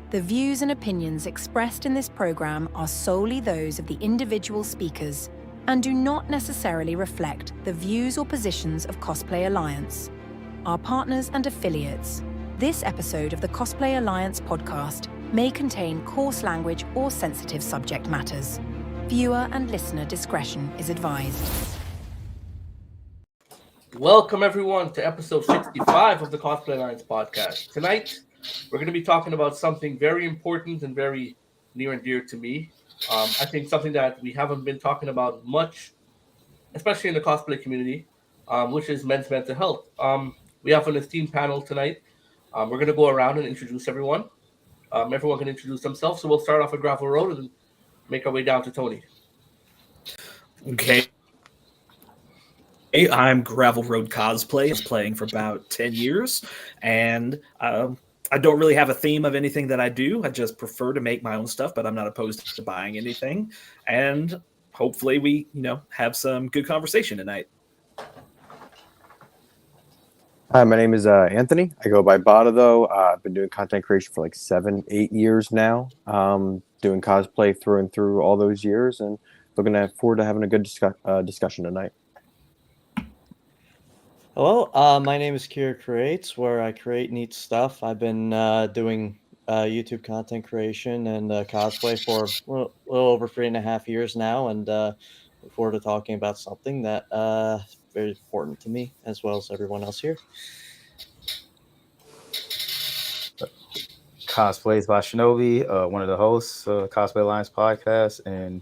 The views and opinions expressed in this program are solely those of the individual speakers and do not necessarily reflect the views or positions of Cosplay Alliance, our partners and affiliates. This episode of the Cosplay Alliance podcast may contain coarse language or sensitive subject matters. Viewer and listener discretion is advised. Welcome, everyone, to episode 65 of the Cosplay Alliance Podcast. Tonight, we're going to be talking about something very important and very near and dear to me. I think something that we haven't been talking about much, especially in the cosplay community, which is men's mental health. We have an esteemed panel tonight. We're going to go around and introduce everyone. Everyone can introduce themselves. So we'll start off at Gravel Road and make our way down to Tony. Okay. Hey, I'm Gravel Road Cosplay. I'm playing for about 10 years, and I don't really have a theme of anything that I do. I just prefer to make my own stuff, but I'm not opposed to buying anything. And hopefully we, have some good conversation tonight. Hi, my name is Anthony. I go by Bada, though. I've been doing content creation for like 7-8 years now. Doing cosplay through and through all those years, and looking forward to having a good discussion tonight. Hello, my name is Kira Creates, where I create neat stuff. I've been doing YouTube content creation and cosplay for a little over 3.5 years now, and look forward to talking about something that is very important to me as well as everyone else here. Cosplays by Shinobi, one of the hosts of Cosplay Alliance Podcast, and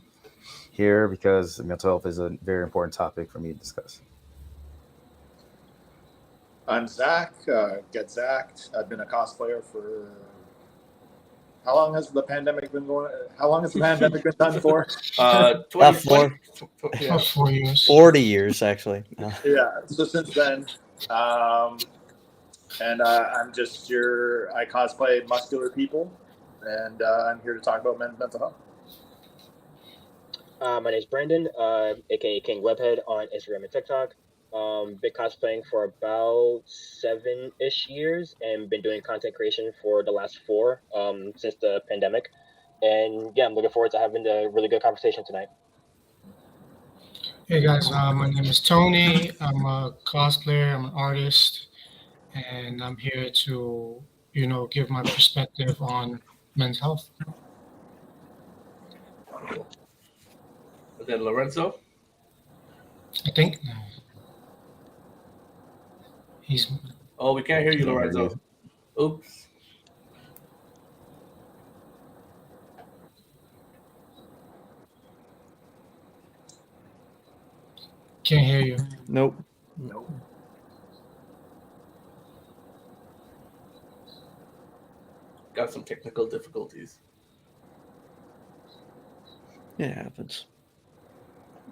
here because mental health is a very important topic for me to discuss. I'm Zach, Get Zacked. I've been a cosplayer for how long has the pandemic been going? How long has the pandemic been done for? 4 years. 40 years, actually. Yeah, so since then, and I'm just I cosplay muscular people, and I'm here to talk about men's mental health. My name is Brandon, aka King Webhead on Instagram and TikTok. Been cosplaying for about 7-ish years and been doing content creation for the last 4 since the pandemic. And yeah, I'm looking forward to having a really good conversation tonight. Hey guys, my name is Tony. I'm a cosplayer, I'm an artist, and I'm here to, give my perspective on men's health. And then Lorenzo. I think he's. Oh, we can't hear you, Lorenzo. Oops. Can't hear you. Nope. Got some technical difficulties. It happens.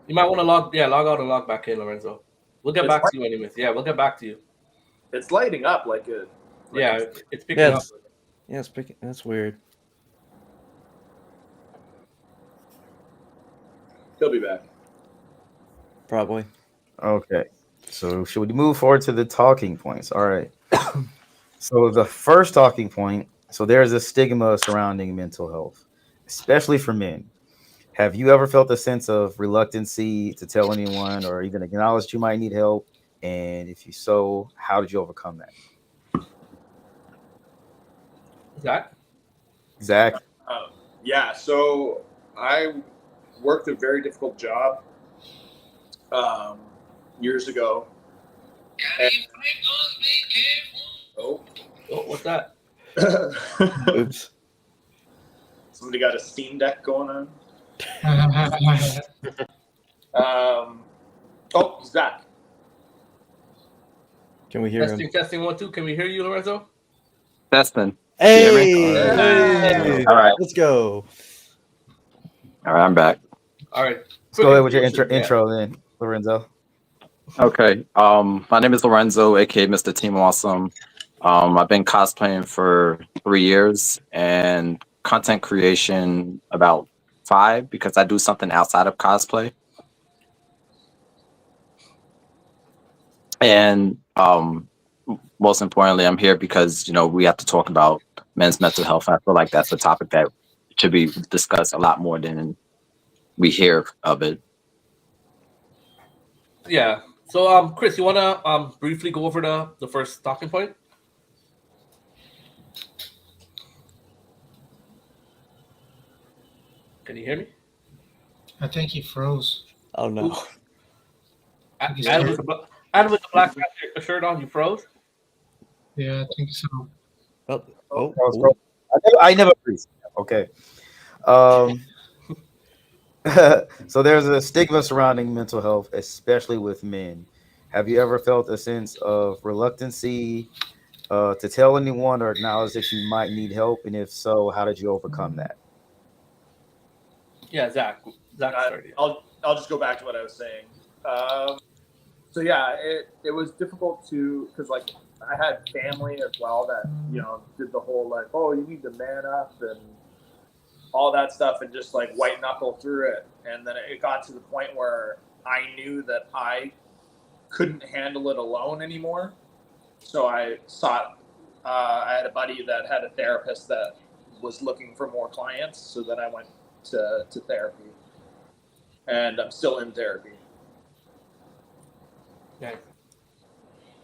You might want to log out and log back in, Lorenzo. We'll get back to you anyways. Yeah, we'll get back to you. It's lighting up like a. It's picking up. Yeah, it's picking. That's weird. He'll be back. Probably. Okay, so should we move forward to the talking points? All right. So the first talking point, so there's a stigma surrounding mental health, especially for men. Have you ever felt a sense of reluctancy to tell anyone or even acknowledge you might need help? And if you so, how did you overcome that? Zach? Yeah, so I worked a very difficult job years ago. Oh, what's that? Oops. Somebody got a Steam Deck going on. Zach. Can we hear him? Testing 1 2. Can we hear you, Lorenzo? Testing. Hey! All right. Let's go. All right, I'm back. All right. Let's go ahead with your intro then, Lorenzo. Okay. My name is Lorenzo, aka Mr. Team Awesome. I've been cosplaying for 3 years and content creation about 5 because I do something outside of cosplay. And most importantly, I'm here because, we have to talk about men's mental health. I feel like that's a topic that should be discussed a lot more than we hear of it. Yeah. So, Chris, you wanna briefly go over the first talking point? Can you hear me? I think he froze. Oh no. And with the Black Panther shirt on, you froze. Yeah, I think so. I never freeze. Okay. So there's a stigma surrounding mental health, especially with men. Have you ever felt a sense of reluctancy to tell anyone or acknowledge that you might need help? And if so, how did you overcome that? Yeah, Zach. I'll just go back to what I was saying. So yeah, it was difficult because like I had family as well that did the whole like, oh, you need to man up and all that stuff and just like white knuckle through it. And then it got to the point where I knew that I couldn't handle it alone anymore. So I had a buddy that had a therapist that was looking for more clients. So then I went to therapy, and I'm still in therapy. Okay.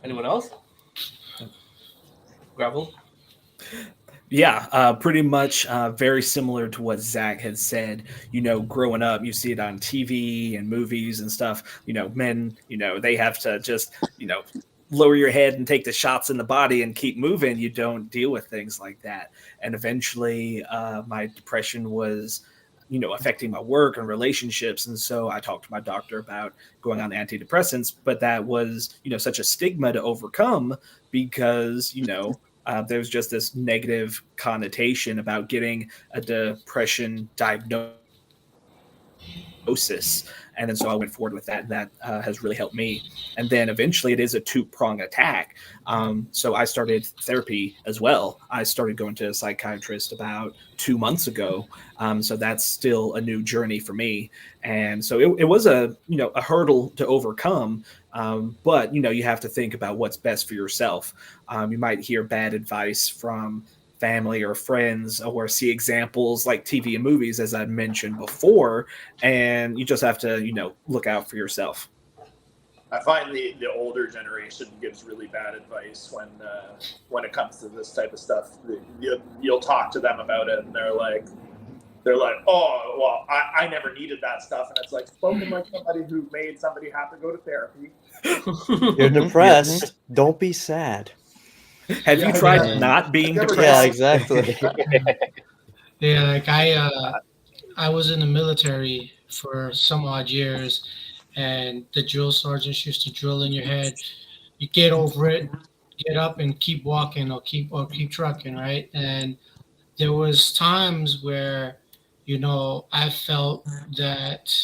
Anyone else? Gravel? Yeah, pretty much very similar to what Zach had said. Growing up, you see it on TV and movies and stuff. Men, they have to just, lower your head and take the shots in the body and keep moving. You don't deal with things like that. And eventually my depression was, affecting my work and relationships. And so I talked to my doctor about going on antidepressants, but that was, such a stigma to overcome because, there's just this negative connotation about getting a depression diagnosis. And then so I went forward with that, and that has really helped me. And then eventually it is a two-prong attack. So I started therapy as well. I started going to a psychiatrist about 2 months ago. So that's still a new journey for me. And so it was a hurdle to overcome. But, you have to think about what's best for yourself. You might hear bad advice from family or friends or see examples like TV and movies, as I mentioned before, and you just have to, look out for yourself. I find the older generation gives really bad advice when it comes to this type of stuff. You'll talk to them about it, and they're like, oh, well, I never needed that stuff. And it's like, spoken like somebody who made somebody have to go to therapy. You're depressed. Don't be sad. Have you tried not being depressed? Yeah, exactly. Yeah, like I was in the military for some odd years, and the drill sergeants used to drill in your head. You get over it, get up and keep walking or keep trucking, right? And there was times where, I felt that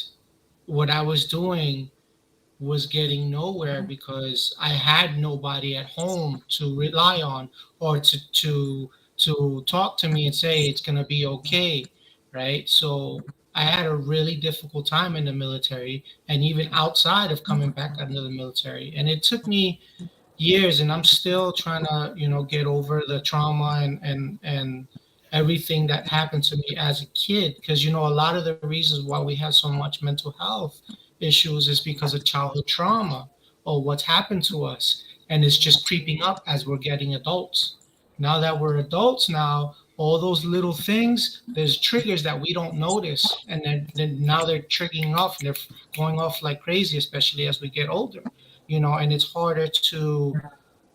what I was doing was getting nowhere because I had nobody at home to rely on or to talk to me and say it's going to be okay, right? So I had a really difficult time in the military and even outside of coming back out of the military. And it took me years, and I'm still trying to, get over the trauma and everything that happened to me as a kid. Because, a lot of the reasons why we have so much mental health issues is because of childhood trauma or what's happened to us, and it's just creeping up as we're getting adults. Now that we're adults now, all those little things, there's triggers that we don't notice, and then now they're triggering off and they're going off like crazy, especially as we get older, and it's harder to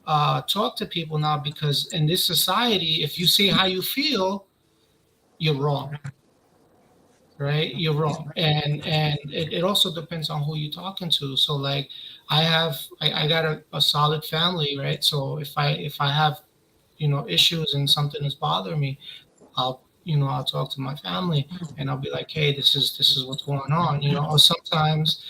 talk to people now because in this society, if you say how you feel, you're wrong. Right, you're wrong, and it also depends on who you're talking to. So like, I got a solid family, right? So if I have, issues and something is bothering me, I'll talk to my family and I'll be like, hey, this is what's going on, Or sometimes,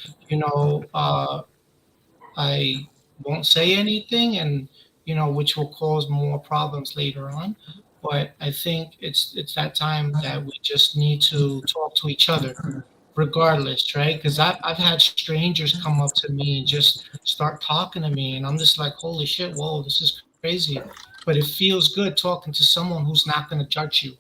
I won't say anything, and which will cause more problems later on. But I think it's that time that we just need to talk to each other, regardless, right? Because I've had strangers come up to me and just start talking to me, and I'm just like, holy shit, whoa, this is crazy, but it feels good talking to someone who's not going to judge you,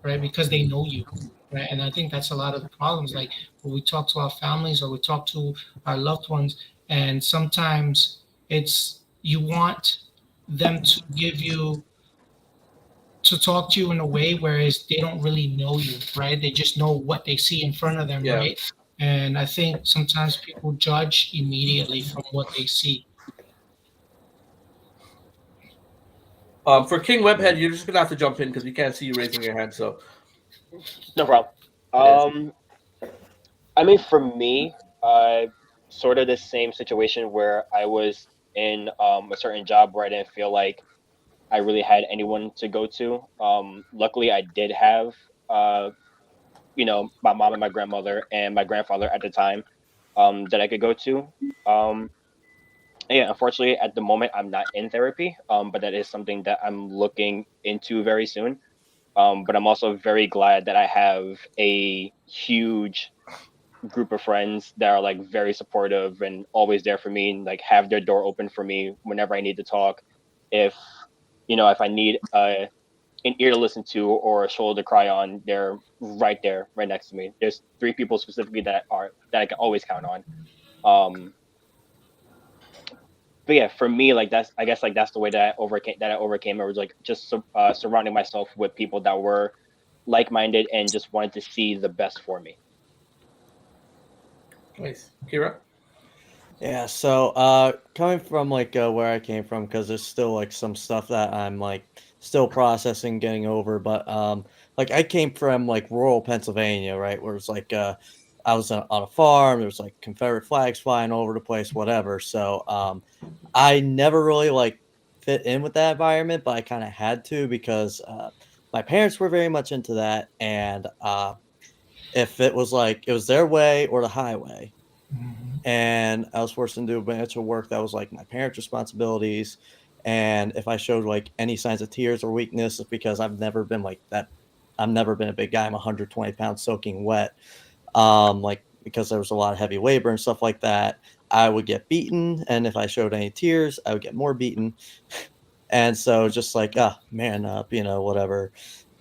right? Because they know you, right? And I think that's a lot of the problems. Like when we talk to our families or we talk to our loved ones, and sometimes it's you want them to give you to talk to you in a way whereas they don't really know you, right? They just know what they see in front of them, Yeah. right? And I think sometimes people judge immediately from what they see. For King Webhead, you're just gonna have to jump in because we can't see you raising your hand. So No problem. I mean, for me, sort of the same situation where I was in a certain job where I didn't feel like I really had anyone to go to. Luckily, I did have, my mom and my grandmother and my grandfather at the time that I could go to. Yeah, unfortunately, at the moment, I'm not in therapy, but that is something that I'm looking into very soon. But I'm also very glad that I have a huge group of friends that are like very supportive and always there for me and like have their door open for me whenever I need to talk. If if I need an ear to listen to or a shoulder to cry on, they're right there, right next to me. There's 3 people specifically that I can always count on. But yeah, for me, like I guess like that's the way that I overcame. It was like just surrounding myself with people that were like-minded and just wanted to see the best for me. nice, Kira. Yeah, so coming from like where I came from, because there's still like some stuff that I'm like still processing, getting over. But like I came from like rural Pennsylvania, right, where it's like I was on a farm. There was like Confederate flags flying all over the place, whatever. So I never really like fit in with that environment, but I kind of had to because my parents were very much into that, and if it was like it was their way or the highway. And I was forced to do a bunch of work that was like my parents' responsibilities. And if I showed like any signs of tears or weakness, it's because I've never been like that. I've never been a big guy. I'm 120 pounds soaking wet. Like because there was a lot of heavy labor and stuff like that, I would get beaten. And if I showed any tears, I would get more beaten. And so just like, man up, whatever.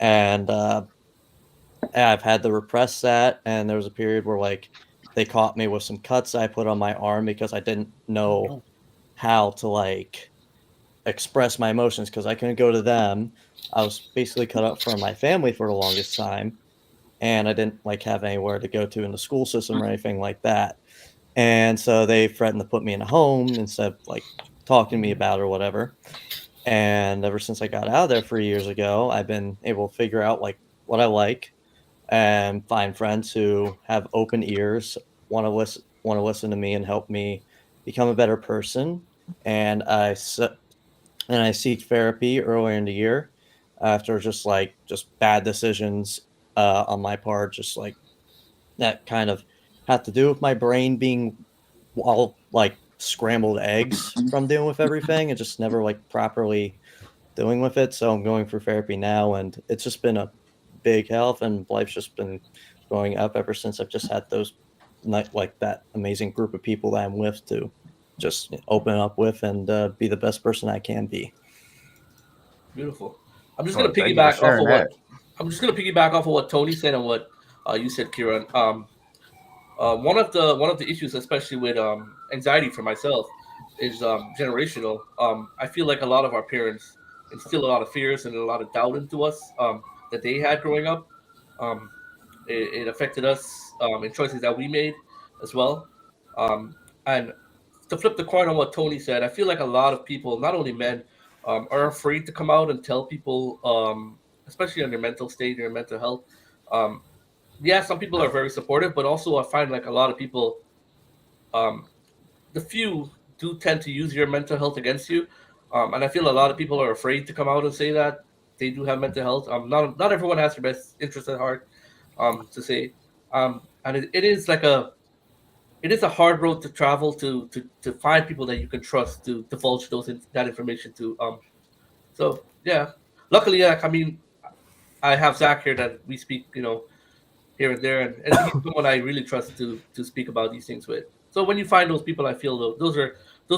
And I've had to repress that. And there was a period where like they caught me with some cuts I put on my arm because I didn't know how to like express my emotions because I couldn't go to them. I was basically cut up from my family for the longest time, and I didn't like have anywhere to go to in the school system or anything like that. And so they threatened to put me in a home instead of like talking to me about it or whatever. And ever since I got out of there 3 years ago, I've been able to figure out like what I like and find friends who have open ears, want to listen to me and help me become a better person. And I seek therapy earlier in the year after just bad decisions on my part, just like that kind of had to do with my brain being all like scrambled eggs from dealing with everything and just never like properly dealing with it. So I'm going through therapy now, and it's just been a big help, and life's just been going up ever since I've just had those like that amazing group of people that I'm with to just open up with and be the best person I can be. Beautiful. I'm just gonna Thank you for piggyback off sharing of that. what Tony said and what you said, Kieran. One of the issues, especially with anxiety for myself, is generational. I feel like a lot of our parents instill a lot of fears and a lot of doubt into us that they had growing up. Um, it affected us in choices that we made as well. And to flip the coin on what Tony said, I feel like a lot of people, not only men, are afraid to come out and tell people, especially on their mental state, their mental health. Um, yeah, some people are very supportive, but also I find like a lot of people, um, the few do tend to use your mental health against you. And I feel a lot of people are afraid to come out and say that they do have mental health. Not everyone has their best interest at heart, to say. And it is a hard road to travel to find people that you can trust to divulge that information to. So yeah, luckily, I mean, I have Zach here that we speak, here and there, and he's someone I really trust to speak about these things with. So when you find those people, I feel those are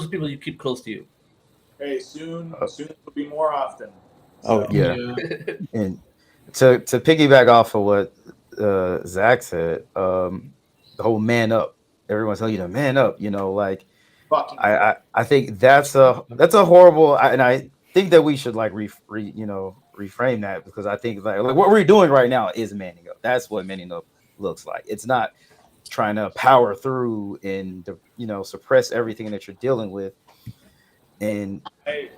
people you keep close to you. Hey, soon will be more often. Oh, yeah. And to piggyback off of what Zach said, the whole man up. Everyone's telling you to man up. You know, like Fucking I think that's a horrible. And I think that we should like reframe that, because I think like what we're doing right now is manning up. That's what manning up looks like. It's not trying to power through and suppress everything that you're dealing with. And I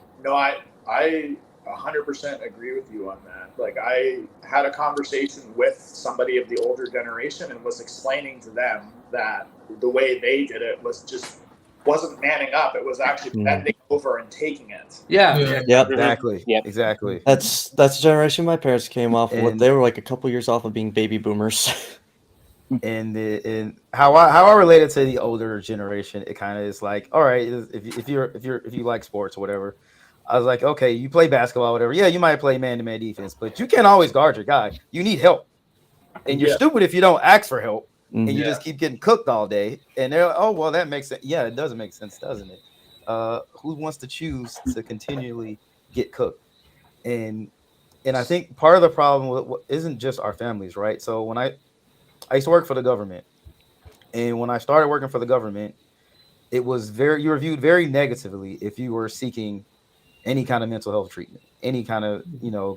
100% agree with you on that. Like, I had a conversation with somebody of the older generation and was explaining to them that the way they did it wasn't manning up. It was actually bending over and taking it. Yeah. Yep. exactly. Yep. Exactly. That's the generation my parents came off of. And- They were like a couple years off of being baby boomers. And how I related to the older generation, it kind of is like, all right, if you like sports or whatever, I was like, okay, you play basketball, whatever. Yeah, you might play man-to-man defense, but you can't always guard your guy. You need help, and you're stupid if you don't ask for help, and you just keep getting cooked all day. And they're like, oh, well, that makes sense. Yeah, it doesn't make sense, doesn't it? Who wants to choose to continually get cooked? And I think part of the problem isn't just our families, right? So when I used to work for the government, and when I started working for the government, it was you were viewed very negatively if you were seeking any kind of mental health treatment, any kind of,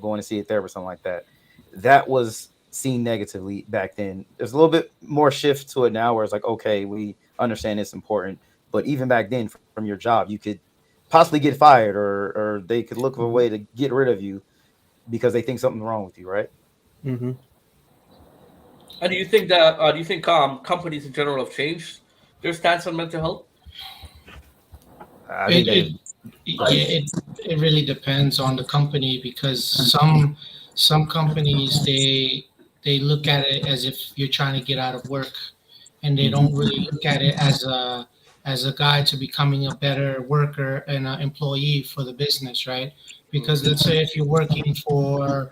going to see a therapist, something like that. That was seen negatively back then. There's a little bit more shift to it now where it's like, okay, we understand it's important. But even back then, from your job, you could possibly get fired, or they could look for a way to get rid of you because they think something's wrong with you, right? Mm-hmm. And do you think that companies in general have changed their stance on mental health? I think It really depends on the company, because some companies they look at it as if you're trying to get out of work, and they don't really look at it as a guide to becoming a better worker and an employee for the business, right? Because let's say if you're working for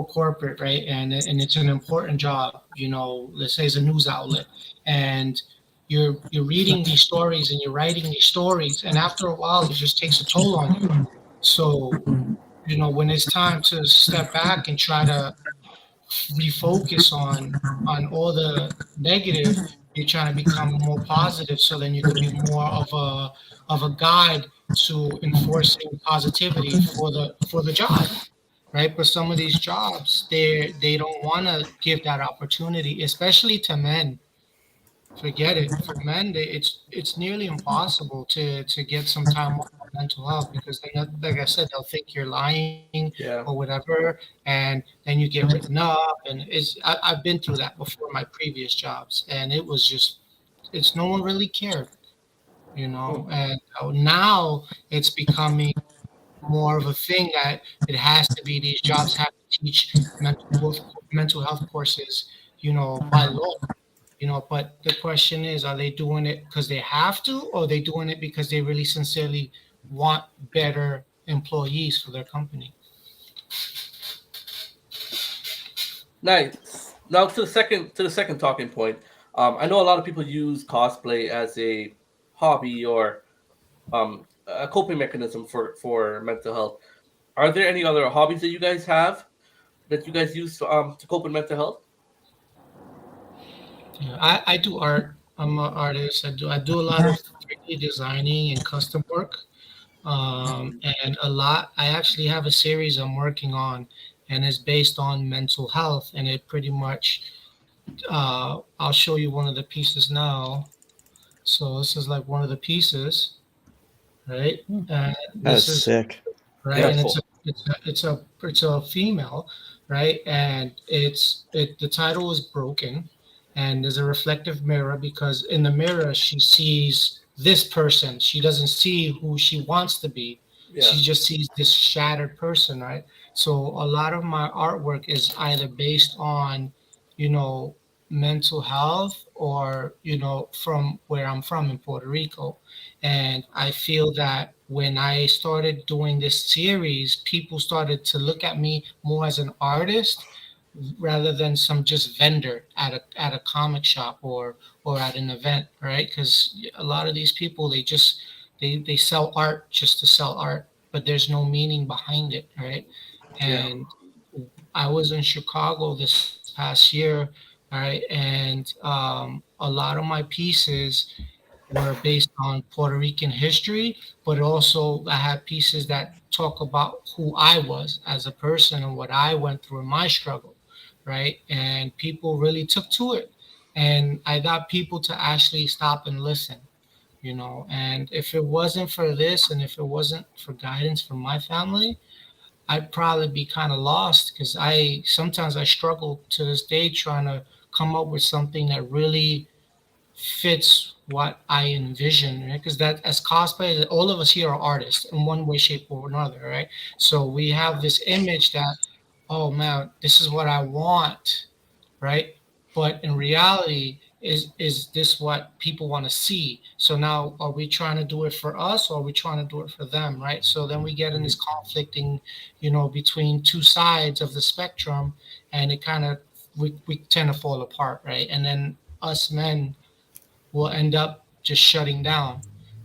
corporate, right, and it's an important job, let's say it's a news outlet, and you're reading these stories and you're writing these stories, and after a while it just takes a toll on you. So when it's time to step back and try to refocus on all the negative, you're trying to become more positive, so then you can be more of a guide to enforcing positivity for the job, right? But some of these jobs, they don't want to give that opportunity, especially to men. Forget it. For men, it's nearly impossible to get some time off on mental health, because then, like I said, they'll think you're lying or whatever, and then you get written up. And I've been through that before in my previous jobs, and it was just no one really cared, And now it's becoming more of a thing that it has to be. These jobs have to teach mental health courses, by law. But the question is, are they doing it because they have to, or are they doing it because they really sincerely want better employees for their company? Nice. Now to the second talking point. I know a lot of people use cosplay as a hobby or a coping mechanism for mental health. Are there any other hobbies that you guys have that you guys use to cope with mental health? Yeah, I do art. I'm an artist. I do a lot of 3D designing and custom work. And I actually have a series I'm working on, and it's based on mental health. And it pretty much, I'll show you one of the pieces now. So this is like one of the pieces, right? That's sick. Right, and it's a female, right? And the title is Broken, and there's a reflective mirror, because in the mirror she sees this person. She doesn't see who she wants to be. She just sees this shattered person, right? So a lot of my artwork is either based on, mental health, or, from where I'm from in Puerto Rico. And I feel that when I started doing this series, people started to look at me more as an artist rather than some just vendor at a comic shop or at an event, right? Because a lot of these people, they sell art just to sell art, but there's no meaning behind it, right? And I was in Chicago this past year, all right, and a lot of my pieces were based on Puerto Rican history, but also I had pieces that talk about who I was as a person and what I went through in my struggle, right? And people really took to it. And I got people to actually stop and listen, and if it wasn't for this and if it wasn't for guidance from my family, I'd probably be kind of lost because I sometimes I struggle to this day trying to come up with something that really fits what I envision, right? Because that as cosplay, all of us here are artists in one way, shape, or another, right? So we have this image that, oh man, this is what I want, right? But in reality, is this what people want to see? So now, are we trying to do it for us, or are we trying to do it for them, right? So then we get in this conflicting, between two sides of the spectrum, and it kind of we tend to fall apart, right? And then us men will end up just shutting down,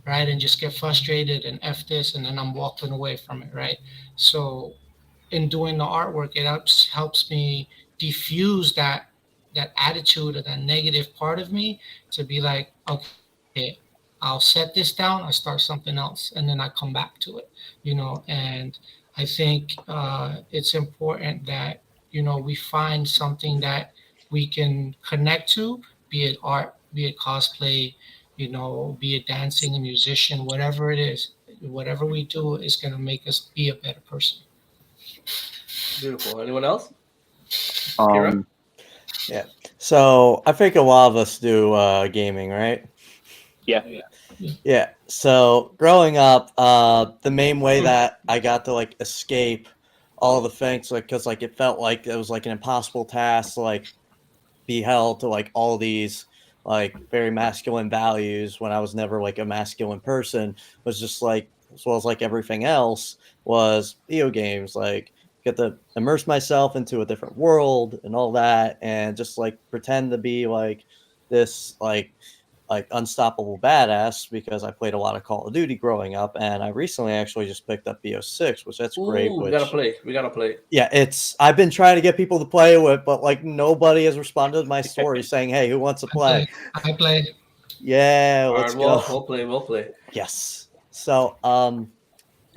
right? And just get frustrated and F this, and then I'm walking away from it, right? So in doing the artwork, it helps me diffuse that attitude or that negative part of me to be like, okay, I'll set this down, I start something else, and then I come back to it, and I think it's important that, we find something that we can connect to, be it art, be it cosplay, be it dancing, a musician, whatever it is, whatever we do is going to make us be a better person. Beautiful. Anyone else? Um, Yeah. So I think a lot of us do gaming, right? Yeah. Yeah. So growing up, the main way that I got to like escape all the things, like, because like it felt like it was like an impossible task to like be held to like all these like very masculine values when I was never like a masculine person, was just like, as well as like everything else, was video games. Like get to immerse myself into a different world and all that, and just like pretend to be like this like unstoppable badass, because I played a lot of Call of Duty growing up, and I recently actually just picked up BO6, which that's great. Ooh, Which, we gotta play. yeah, I've been trying to get people to play with, but like nobody has responded to my story saying, "Hey, who wants to play?" I play. Yeah, All let's right, go. we'll play. Yes. So,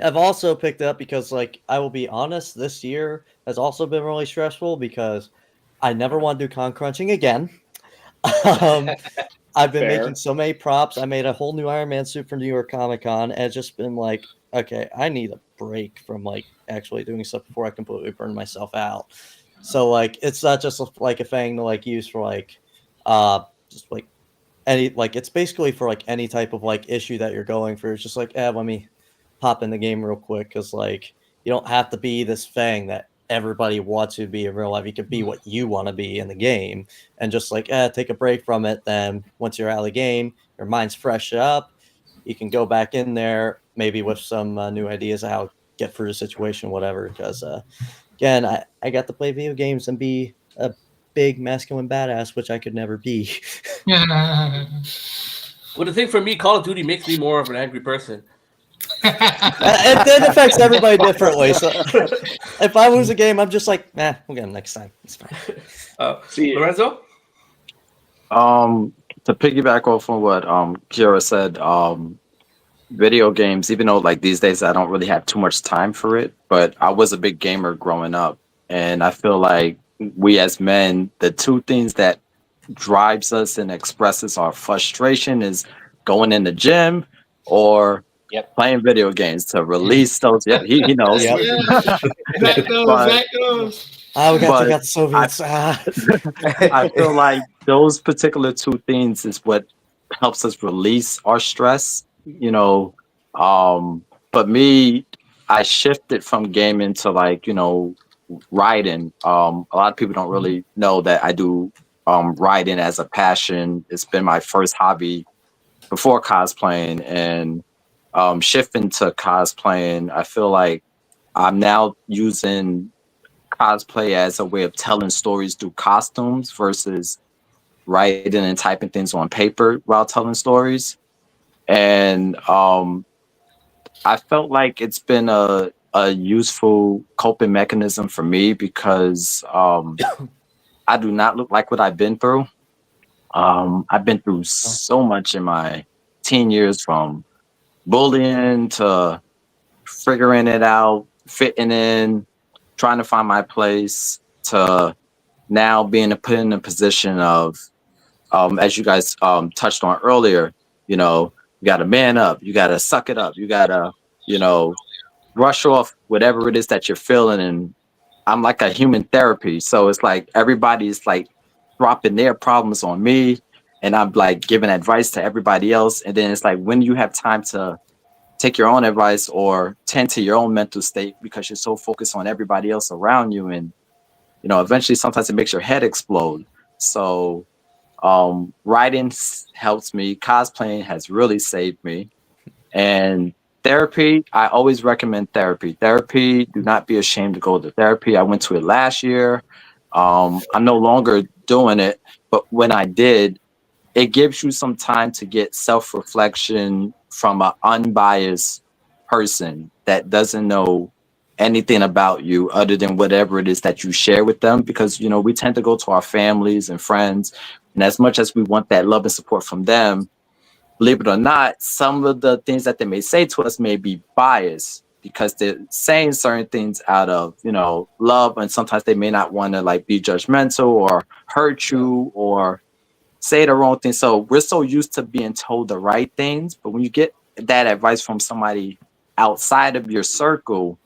I've also picked up because, like, I will be honest, this year has also been really stressful because I never want to do con crunching again. um, I've been Fair. making so many props. I made a whole new Iron Man suit for New York Comic Con, and it's just been like, okay, I need a break from like actually doing stuff before I completely burn myself out. So like, it's not just like a thing to like use for like, just like any, like, it's basically for like any type of like issue that you're going through. It's just like, let me pop in the game real quick, because like you don't have to be this thing that everybody wants you to be in real life. You can be what you want to be in the game, and just like take a break from it. Then once you're out of the game, your mind's fresh up. You can go back in there maybe with some new ideas of how to get through the situation, whatever. Because again, I got to play video games and be a big masculine badass, which I could never be. Well, the thing for me, Call of Duty makes me more of an angry person. It affects everybody differently. So if I lose a game, I'm just like, we'll get them next time. It's fine. See, Lorenzo? to piggyback off on what Kira said, video games, even though like these days I don't really have too much time for it, but I was a big gamer growing up, and I feel like we as men, the two things that drives us and expresses our frustration is going in the gym or playing video games to release those. Yeah, he knows. Yep. That goes. We got the But Soviets. I feel like those particular two things is what helps us release our stress, but me, I shifted from gaming to like, writing. A lot of people don't really know that I do writing as a passion. It's been my first hobby before cosplaying, and shifting to cosplaying, I feel like I'm now using cosplay as a way of telling stories through costumes versus writing and typing things on paper while telling stories. And I felt like it's been a useful coping mechanism for me because I do not look like what I've been through. I've been through so much in my teen years, from bullying to figuring it out, fitting in, trying to find my place, to now being put in a position of, as you guys touched on earlier, you know, you got to man up, you got to suck it up, you got to, you know, brush off whatever it is that you're feeling. And I'm like a human therapy. So it's like everybody's like dropping their problems on me, and I'm like giving advice to everybody else. And then it's like, when you have time to take your own advice or tend to your own mental state because you're so focused on everybody else around you, and you know, eventually sometimes it makes your head explode. So writing helps me, cosplaying has really saved me, and therapy, I always recommend therapy. Therapy, do not be ashamed to go to therapy. I went to it last year. I'm no longer doing it, but when I did, it gives you some time to get self-reflection from an unbiased person that doesn't know anything about you other than whatever it is that you share with them. Because, you know, we tend to go to our families and friends, and as much as we want that love and support from them, believe it or not, some of the things that they may say to us may be biased because they're saying certain things out of, you know, love, and sometimes they may not want to like be judgmental or hurt you or say the wrong thing. So we're so used to being told the right things, but when you get that advice from somebody outside of your circle,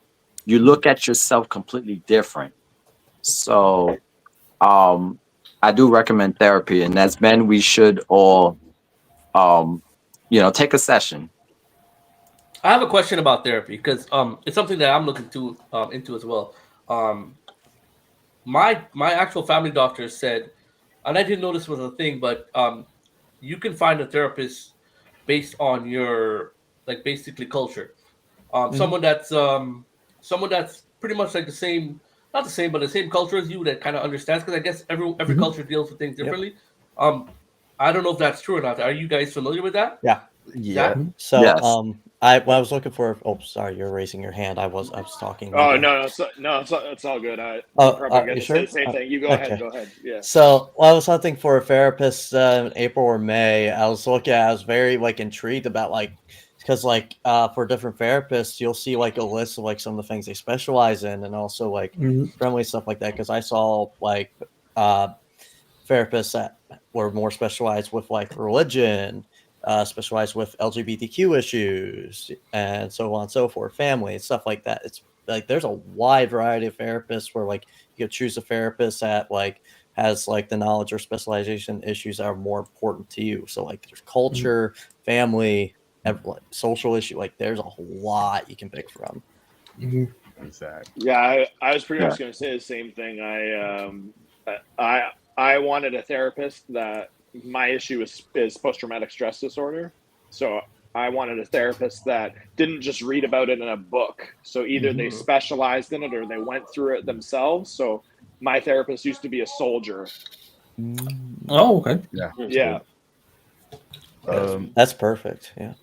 you look at yourself completely different. So I do recommend therapy, and as men, we should all you know, take a session. I have a question about therapy because it's something that I'm looking to into as well. Um, my actual family doctor said, and I didn't know this was a thing, but you can find a therapist based on your like basically culture. Mhm. Someone that's pretty much like the same, not the same, but the same culture as you that kind of understands. Because I guess every Mhm. culture deals with things Yep. differently. Um, I don't know if that's true or not. Are you guys familiar with that? Yeah. Yeah. So, Yes. when I was looking for, oh, sorry, you're raising your hand. I was talking. Oh Maybe. no, it's all good. I'm Oh, probably you going to say sure? the same thing. You go ahead. Okay. Go ahead. Yeah. So, I was hunting for a therapist in April or May. I was very like intrigued about like, because like for different therapists, you'll see like a list of like some of the things they specialize in, and also like friendly stuff like that. Because I saw like uh, therapists that were more specialized with like religion, specialized with LGBTQ issues, and so on and so forth, family and stuff like that. It's like there's a wide variety of therapists where like you could choose a therapist that like has like the knowledge or specialization issues that are more important to you. So like there's culture, family, like, social issue. Like there's a whole lot you can pick from. Exactly. Yeah, I was pretty Yeah. much going to say the same thing. I wanted a therapist that my issue is post traumatic stress disorder. So I wanted a therapist that didn't just read about it in a book. So either they specialized in it or they went through it themselves. So my therapist used to be a soldier. Oh, okay. Yeah. Yeah. That's perfect. Yeah.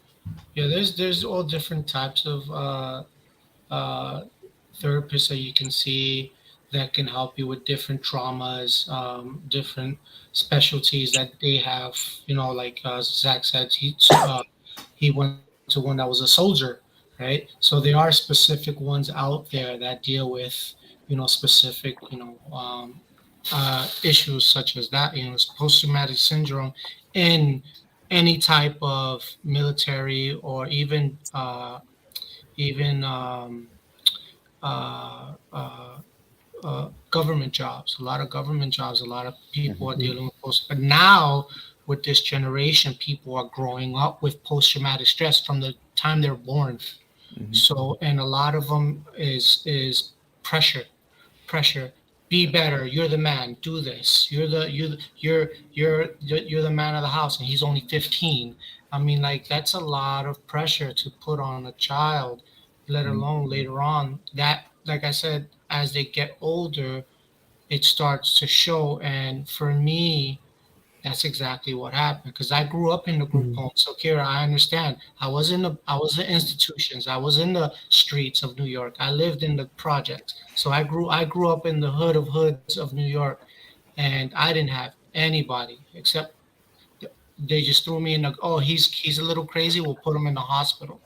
Yeah, there's all different types of uh, therapists that you can see that can help you with different traumas, different specialties that they have. You know, like Zach said, he went to one that was a soldier, right? So there are specific ones out there that deal with, you know, specific, issues such as that, you know, post traumatic syndrome in any type of military or even uh, uh, government jobs. A lot of government jobs. A lot of people are dealing with post. But now, with this generation, people are growing up with post traumatic stress from the time they're born. So, and a lot of them is pressure, pressure. Be better. You're the man. Do this. You're the man of the house, and he's only 15. I mean, like that's a lot of pressure to put on a child, let alone later on. That, like I said, as they get older, it starts to show. And for me, That's exactly what happened because I grew up in the group home. So Kira, I understand. I was in institutions. I was in the streets of New York. I lived in the projects. So I grew up in the hood of hoods of New York, and I didn't have anybody except they just threw me in the, oh, he's a little crazy, we'll put him in the hospital.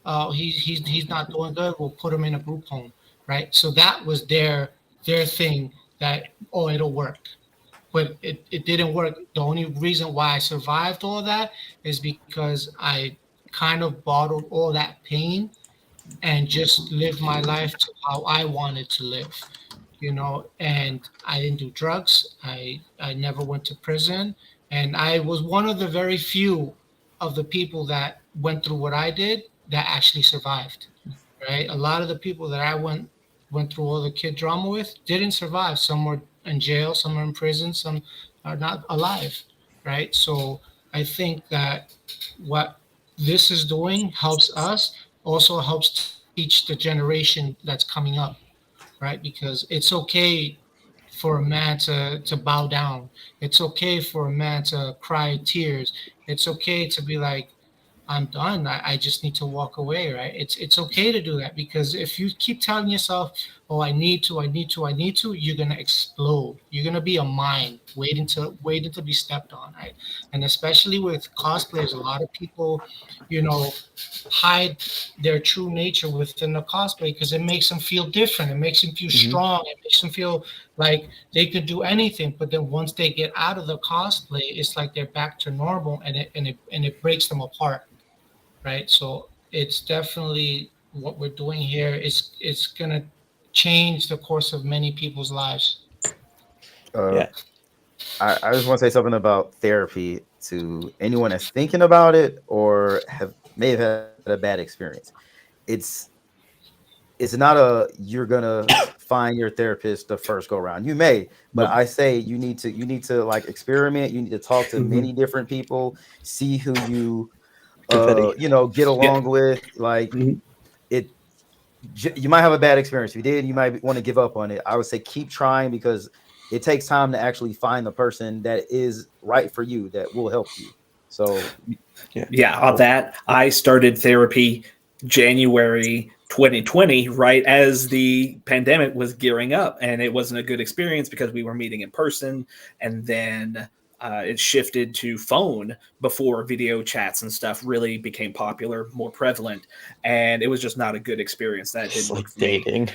Oh, he's not doing good, we'll put him in a group home, right? So that was their thing, that, oh, it'll work. But it didn't work. The only reason why I survived all that is because I kind of bottled all that pain and just lived my life to how I wanted to live, and I didn't do drugs. I never went to prison, and I was one of the very few of the people that went through what I did that actually survived, right? A lot of the people that I went through all the kid drama with didn't survive. Some were in jail, some are in prison, some are not alive, right? So I think that what this is doing helps us, also helps teach the generation that's coming up, right? Because it's okay for a man to bow down. It's okay for a man to cry tears. It's okay to be like, I'm done. I just need to walk away, right? It's okay to do that because if you keep telling yourself, oh, I need to, I need to, I need to, you're gonna explode. You're gonna be a mine waiting to be stepped on, right? And especially with cosplayers, a lot of people, hide their true nature within the cosplay because it makes them feel different. It makes them feel strong. It makes them feel like they could do anything. But then once they get out of the cosplay, it's like they're back to normal, and it breaks them apart, right? So it's definitely what we're doing here. It's gonna change the course of many people's lives. Yeah. I just want to say something about therapy to anyone that's thinking about it or may have had a bad experience. It's not you're gonna find your therapist the first go around. You may, but I say you need to like experiment. You need to talk to many different people, see who you get along with. Like you might have a bad experience. If you did, you might want to give up on it. I would say keep trying because it takes time to actually find the person that is right for you, that will help you. So on that, I started therapy January 2020, right as the pandemic was gearing up, and it wasn't a good experience because we were meeting in person, and then it shifted to phone before video chats and stuff really became popular, more prevalent, and it was just not a good experience. That didn't work for dating.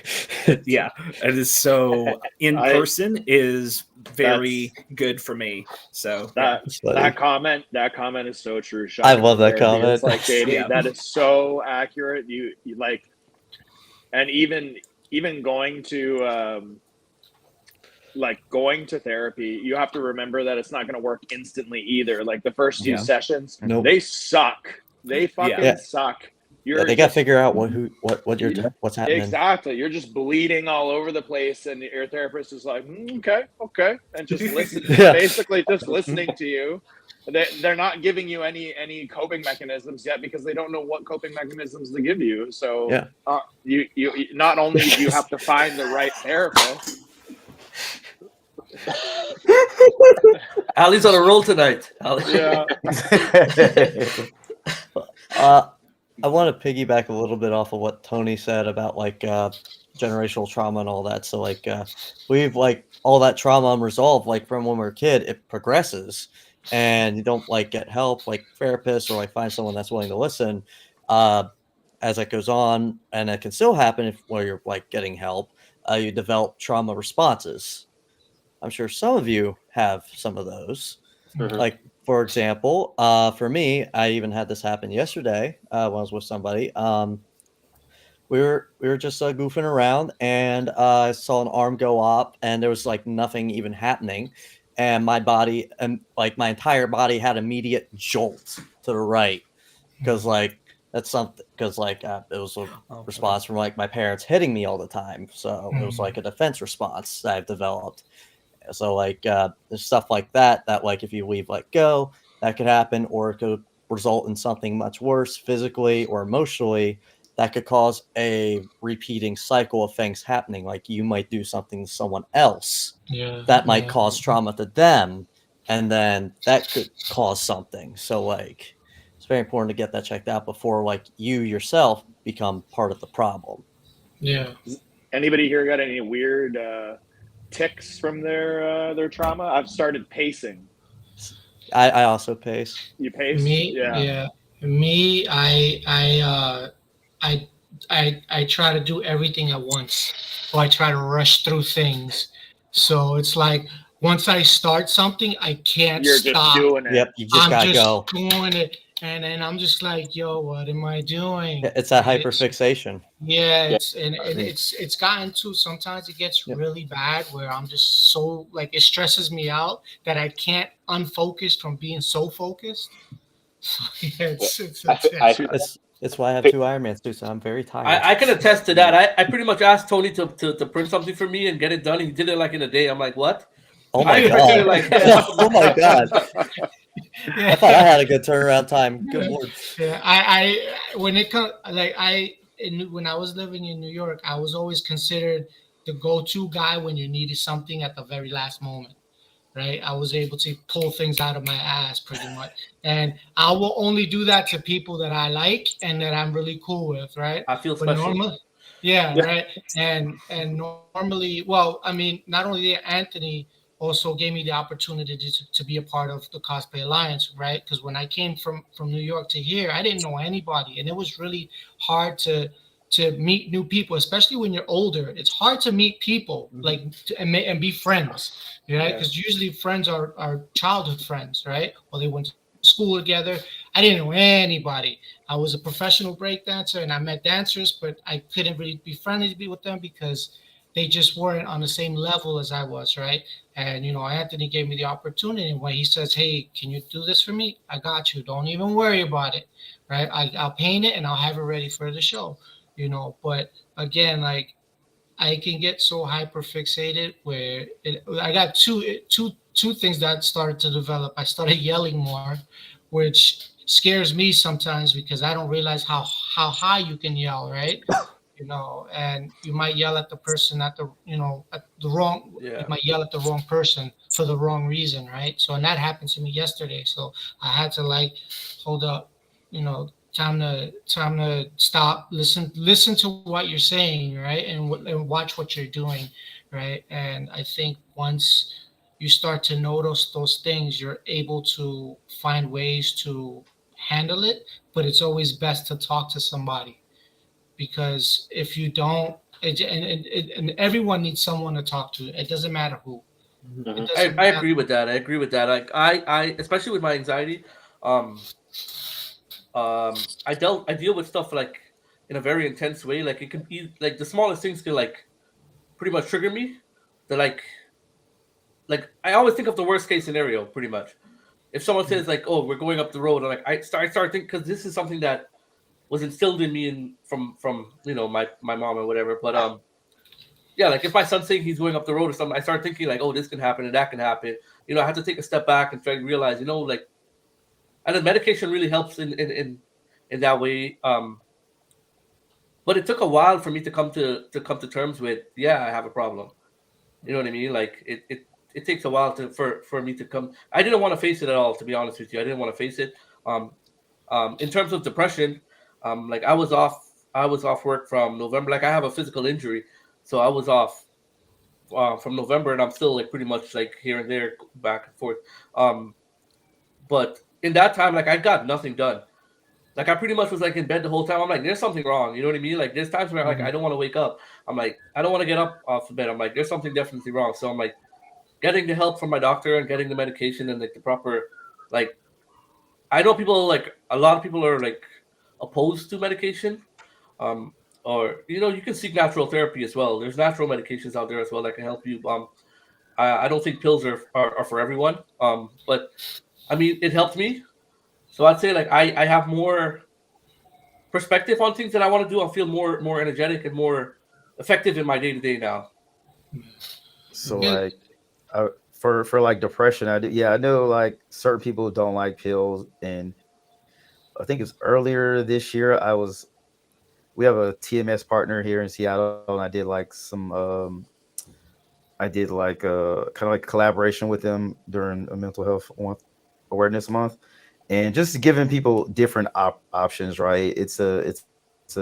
Yeah, it is. So in person is very good for me. So that comment is so true. I love that comment. It's like dating. That is so accurate. You like, and even going to going to therapy, you have to remember that it's not going to work instantly either. Like the first few sessions, they suck. They fucking suck. They got to figure out what's happening. Exactly. You're just bleeding all over the place, and your therapist is like, okay, and just listen, basically just listening to you. They're not giving you any coping mechanisms yet because they don't know what coping mechanisms to give you. So you not only do you have to find the right therapist. Ali's on a roll tonight. Yeah. I want to piggyback a little bit off of what Tony said about like generational trauma and all that. So like we've like all that trauma unresolved, like from when we were a kid, it progresses, and you don't like get help, like therapists, or like find someone that's willing to listen as it goes on, and it can still happen while you're like getting help. You develop trauma responses. I'm sure some of you have some of those. Like, for example, for me, I even had this happen yesterday when I was with somebody. We were just goofing around, and I saw an arm go up, and there was like nothing even happening, and my body and like my entire body had immediate jolt to the right because like that's something because like it was a response from like my parents hitting me all the time, so it was like a defense response that I've developed. So like there's stuff like that like if you leave like go, that could happen, or it could result in something much worse physically or emotionally that could cause a repeating cycle of things happening. Like you might do something to someone else that might cause trauma to them, and then that could cause something. So like, it's very important to get that checked out before like you yourself become part of the problem. Yeah. Anybody here got any weird tics from their trauma? I've started pacing. I also pace. You pace? Me, I try to do everything at once, or I try to rush through things. So it's like once I start something, I can't You're stop. just doing it. Yep, you just gotta go. Doing it, and then I'm just like, yo, what am I doing? It's that hyperfixation. It's gotten to sometimes it gets really bad where I'm just so like it stresses me out that I can't unfocus from being so focused. So yeah, it's why I have 2 Ironmans too, so I'm very tired. I can attest to that. I pretty much asked Tony to print something for me and get it done. He did it like in a day. I'm like, what? Oh my god! Oh my god! I thought I had a good turnaround time. Good lord. Yeah, I when it comes like when I was living in New York, I was always considered the go-to guy when you needed something at the very last moment. Right, I was able to pull things out of my ass pretty much, and I will only do that to people that I like and that I'm really cool with. Right, I feel special. Right, and normally, well, I mean, not only that, Anthony also gave me the opportunity to be a part of the Cosplay Alliance, right? Because when I came from New York to here, I didn't know anybody, and it was really hard to meet new people, especially when you're older. It's hard to meet people and be friends, right? Because usually friends are childhood friends, right? Well, they went to school together. I didn't know anybody. I was a professional breakdancer, and I met dancers, but I couldn't really be friendly with them because they just weren't on the same level as I was, right? And, Anthony gave me the opportunity. When he says, hey, can you do this for me? I got you. Don't even worry about it, right? I'll paint it, and I'll have it ready for the show, But, again, like, I can get so hyper fixated where I got two things that started to develop. I started yelling more, which scares me sometimes because I don't realize how high you can yell, right? And you might yell at the person at the wrong. You might yell at the wrong person for the wrong reason, right? So, and that happened to me yesterday. So I had to hold up, time to stop, listen to what you're saying, right? And watch what you're doing, right? And I think once you start to notice those things, you're able to find ways to handle it. But it's always best to talk to somebody. Because if you don't, and everyone needs someone to talk to. It doesn't matter who. I agree with that. Like I especially with my anxiety, I deal with stuff like in a very intense way. Like it could be like the smallest things can like pretty much trigger me. Like I always think of the worst case scenario. Pretty much, if someone says like, "Oh, we're going up the road," and I start thinking because this is something that was instilled in me from my mom or whatever. But like if my son's saying he's going up the road or something, I start thinking like, oh, this can happen and that can happen. I have to take a step back and try to realize, and the medication really helps in that way. But it took a while for me to come to terms with, I have a problem. You know what I mean? Like it takes a while for me to come. I didn't want to face it at all, to be honest with you. I didn't want to face it. In terms of depression. Like I was off work from November. Like I have a physical injury, so I was off from November, and I'm still like pretty much like here and there, back and forth. But in that time, like I got nothing done. Like I pretty much was like in bed the whole time. I'm like, there's something wrong. You know what I mean? Like there's times where like I don't want to wake up. I'm like, I don't want to get up off the bed. I'm like, there's something definitely wrong. So I'm like, getting the help from my doctor and getting the medication and like the proper like. I know people like a lot of people are like opposed to medication, or you can seek natural therapy as well. There's natural medications out there as well that can help you. I don't think pills are for everyone, but I mean it helped me. So I'd say like I have more perspective on things that I want to do. I feel more energetic and more effective in my day to day now. So like for like depression, I know like certain people don't like pills, and I think it's earlier this year we have a TMS partner here in Seattle, and I did like some I did like a kind of like collaboration with them during a mental health awareness month, and just giving people different options. Right? It's a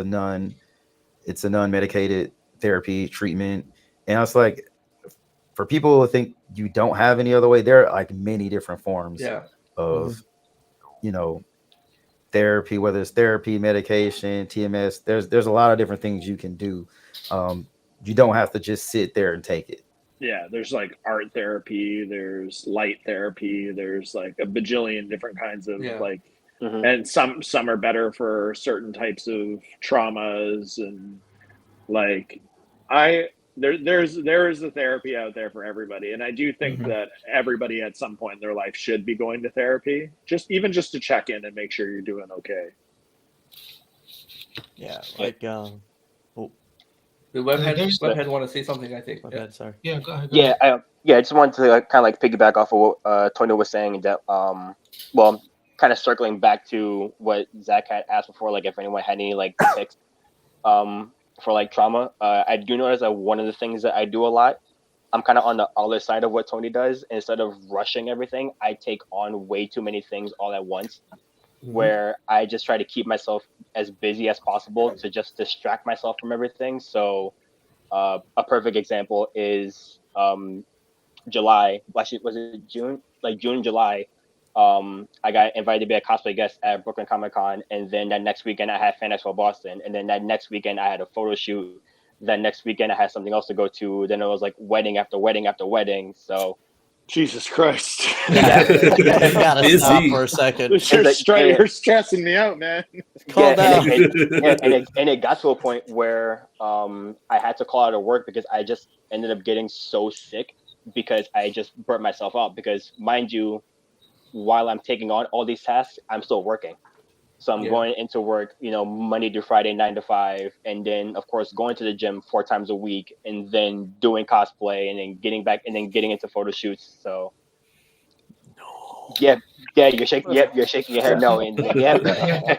non-medicated therapy treatment, and I was like, for people who think you don't have any other way, there are like many different forms of therapy, whether it's therapy, medication, TMS. There's a lot of different things you can do. You don't have to just sit there and take it. Yeah, there's like art therapy, there's light therapy, there's like a bajillion different kinds of like, and some are better for certain types of traumas, and like there is a therapy out there for everybody, and I do think that everybody at some point in their life should be going to therapy, just to check in and make sure you're doing okay. Yeah, like The webhead want to say something, I think. Okay, sorry. Yeah, go ahead. I just wanted to kind of like piggyback off of what Tony was saying, that well, kind of circling back to what Zach had asked before, like if anyone had any like tips for like trauma. I do notice that one of the things that I do a lot, I'm kind of on the other side of what Tony does. Instead of rushing everything, I take on way too many things all at once, where I just try to keep myself as busy as possible to just distract myself from everything. So a perfect example is July. Actually, was it June? Like June, July. I got invited to be a cosplay guest at Brooklyn Comic Con, and then that next weekend I had Fan Expo Boston, and then that next weekend I had a photo shoot. That next weekend I had something else to go to. Then it was like wedding after wedding after wedding. So, Jesus Christ! You gotta stop for a second. You're stressing me out, man. Calm down. And it got to a point where I had to call out of work because I just ended up getting so sick because I just burnt myself out. Because mind you, while I'm taking on all these tasks, I'm still working. So I'm going into work, Monday through Friday, 9 to 5. And then, of course, going to the gym 4 times a week, and then doing cosplay, and then getting back, and then getting into photo shoots. So, you're shaking your head no. And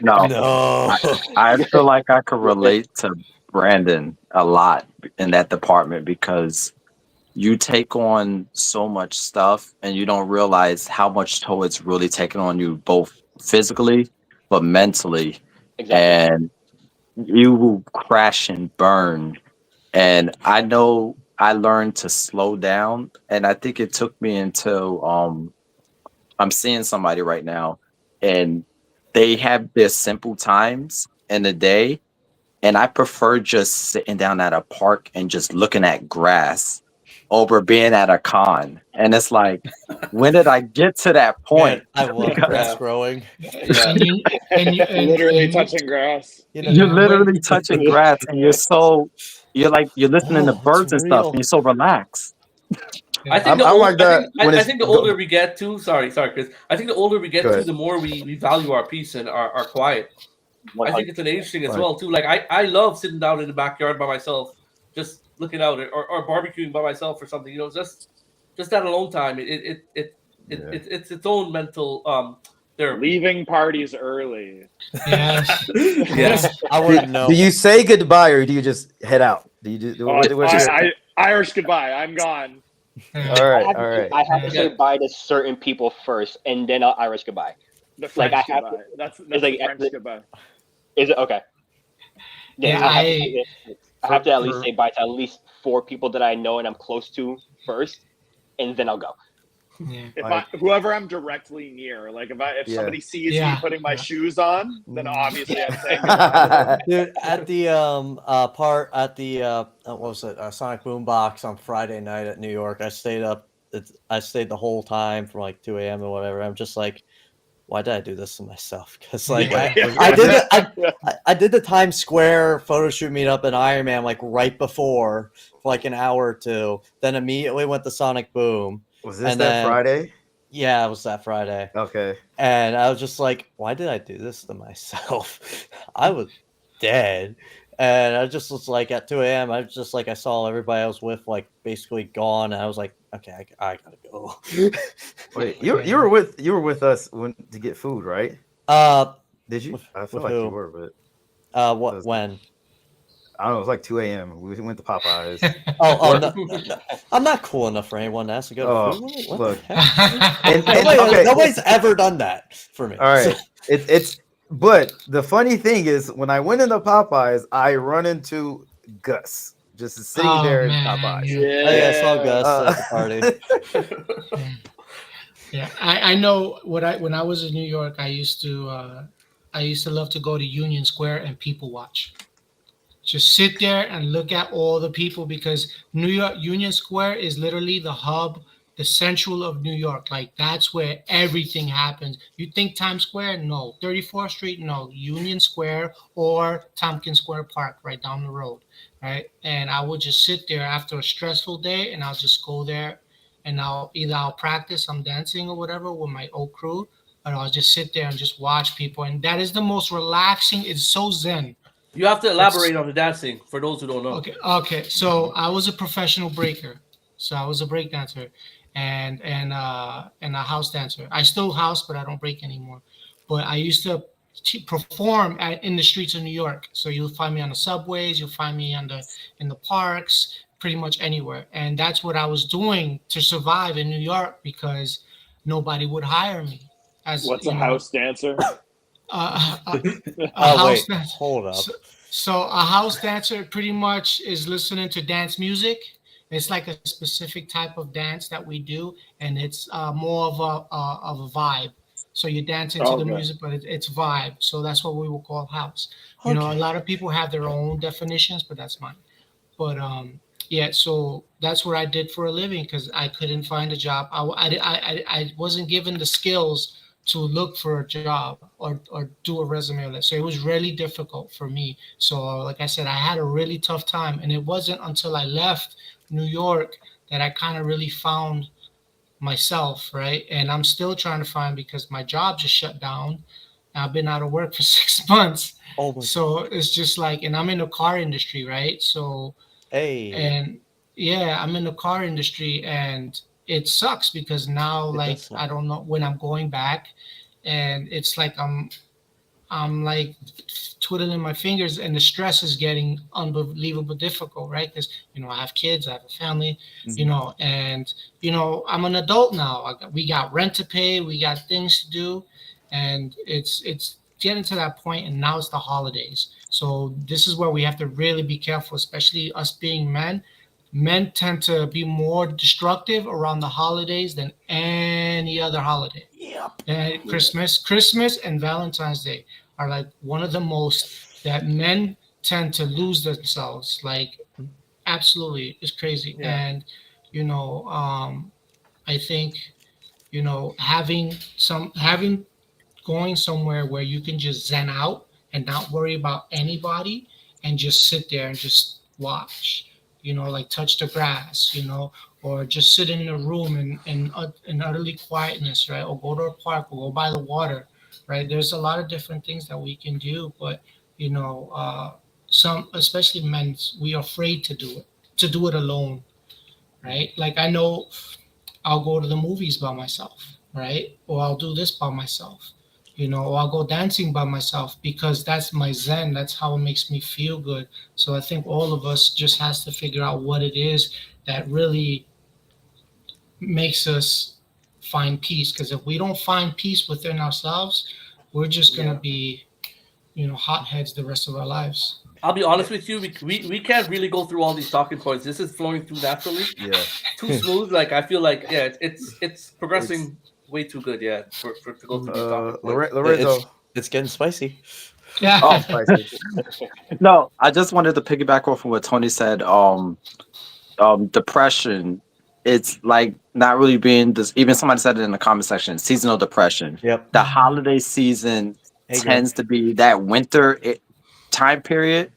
No. I feel like I could relate to Brandon a lot in that department, because you take on so much stuff and you don't realize how much toll it's really taking on you, both physically but mentally. Exactly. And you will crash and burn. And I know I learned to slow down, and I think it took me until I'm seeing somebody right now, and they have their simple times in the day, and I prefer just sitting down at a park and just looking at grass over being at a con. And it's like, when did I get to that point? Man, I love grass growing. Literally touching grass. You're literally touching grass, and you're listening to birds and stuff, and you're so relaxed. I think I think the older we get to, sorry, Chris. I think the older we get to, the more we value our peace and our quiet. I think it's an age thing as well too. Like I love sitting down in the backyard by myself, just looking out, or barbecuing by myself or something. Just that alone time. It's its own mental therapy. Leaving parties early. Yes. I wouldn't know. Do you say goodbye or do you just head out? Do you do? Irish goodbye. I'm gone. All right. I have to say bye to certain people first, and then I'll Irish goodbye. The French goodbye. That's like, the French goodbye. Is it okay? Yeah, I have to at least say bye to at least 4 people that I know and I'm close to first, and then I'll go. Yeah. Whoever I'm directly near, like if somebody sees me putting my shoes on, then obviously I'm saying goodbye. Dude, at the what was it, Sonic Boombox on Friday night at New York, I stayed the whole time from like 2 a.m. or whatever. I'm just like, why did I do this to myself? Because like I did the Times Square photo shoot meetup in Iron Man like right before for like an hour or two, then immediately went to Sonic Boom. Was this Friday? Yeah, it was that Friday. Okay. And I was just like, why did I do this to myself? I was dead. And I just was like, at 2 a.m., I was just like, I saw everybody I was with like basically gone. And I was like, okay, I gotta go. Wait, you were with us to get food, right? Did you? I feel like you were, but when? I don't know. It was like 2 a.m. We went to Popeyes. I'm not cool enough for anyone to ask to go to food. What look. the heck? Okay. Nobody's ever done that for me. All right. But the funny thing is, when I went into Popeyes, I run into Gus just sitting there in Popeyes. Yeah, I saw Gus at the party. Yeah, I know when I was in New York, I used to love to go to Union Square and people watch. Just sit there and look at all the people, because New York Union Square is literally the hub, the central of New York. Like, that's where everything happens. You think Times Square? No. 34th Street? No. Union Square or Tompkins Square Park right down the road, right? And I would just sit there after a stressful day, and I'll just go there, and I'll practice some dancing or whatever with my old crew, or I'll just sit there and just watch people. And that is the most relaxing. It's so zen. You have to elaborate on the dancing for those who don't know. Okay. So I was a professional breaker. So I was a break dancer and a house dancer. I still house, but I don't break anymore. But I used to perform in the streets of New York. So you'll find me on the subways. You'll find me in the parks, pretty much anywhere. And that's what I was doing to survive in New York, because nobody would hire me. What's a house dancer? Wait, hold up. So a house dancer pretty much is listening to dance music. It's like a specific type of dance that we do, and it's more of a vibe. So you dance into the music, but it's vibe. So that's what we will call house. You know, a lot of people have their own definitions, but that's mine. But yeah, so that's what I did for a living, because I couldn't find a job. I wasn't given the skills to look for a job or do a resume. So it was really difficult for me. So like I said, I had a really tough time. And it wasn't until I left New York that I kind of really found myself, right? And I'm still trying to find, because my job just shut down. I've been out of work for 6 months. So it's just like, and I'm in the car industry, right? So, and yeah, I'm in the car industry, and it sucks, because now, like, I don't know when I'm going back, and it's like I'm like twiddling my fingers, and the stress is getting unbelievable difficult, right? Because, you know, I have kids, I have a family, you know, and, you know, I'm an adult now. We got rent to pay, we got things to do, and it's getting to that point, and now it's the holidays. So this is where we have to really be careful, especially us being men. Men tend to be more destructive around the holidays than any other holiday. And Christmas and Valentine's Day are like one of the most that men tend to lose themselves. Like, absolutely, it's crazy. And, you know, I think, you know, having going somewhere where you can just zen out and not worry about anybody and just sit there and just watch. You know, like touch the grass, you know, or just sit in a room in utterly quietness, right? Or go to a park, or go by the water, right? There's a lot of different things that we can do, but, you know, some, especially men, we are afraid to do it alone, right? Like, I know I'll go to the movies by myself, right? Or I'll do this by myself, you know, or I'll go dancing by myself, because that's my zen. That's how it makes me feel good. So I think all of us just has to figure out what it is that really makes us find peace. Because if we don't find peace within ourselves, we're just going to be, you know, hotheads the rest of our lives. I'll be honest with you, we can't really go through all these talking points. This is flowing through naturally. Yeah. Too smooth. Like, I feel like, yeah, it's progressing way too good, yeah, for to go through these talking points. Lorenzo. It's getting spicy. Yeah. Oh, spicy. No, I just wanted to piggyback off of what Tony said. Depression, it's like not really being this. Even somebody said it in the comment section. Seasonal depression. Yep. The holiday season tends to be that winter time period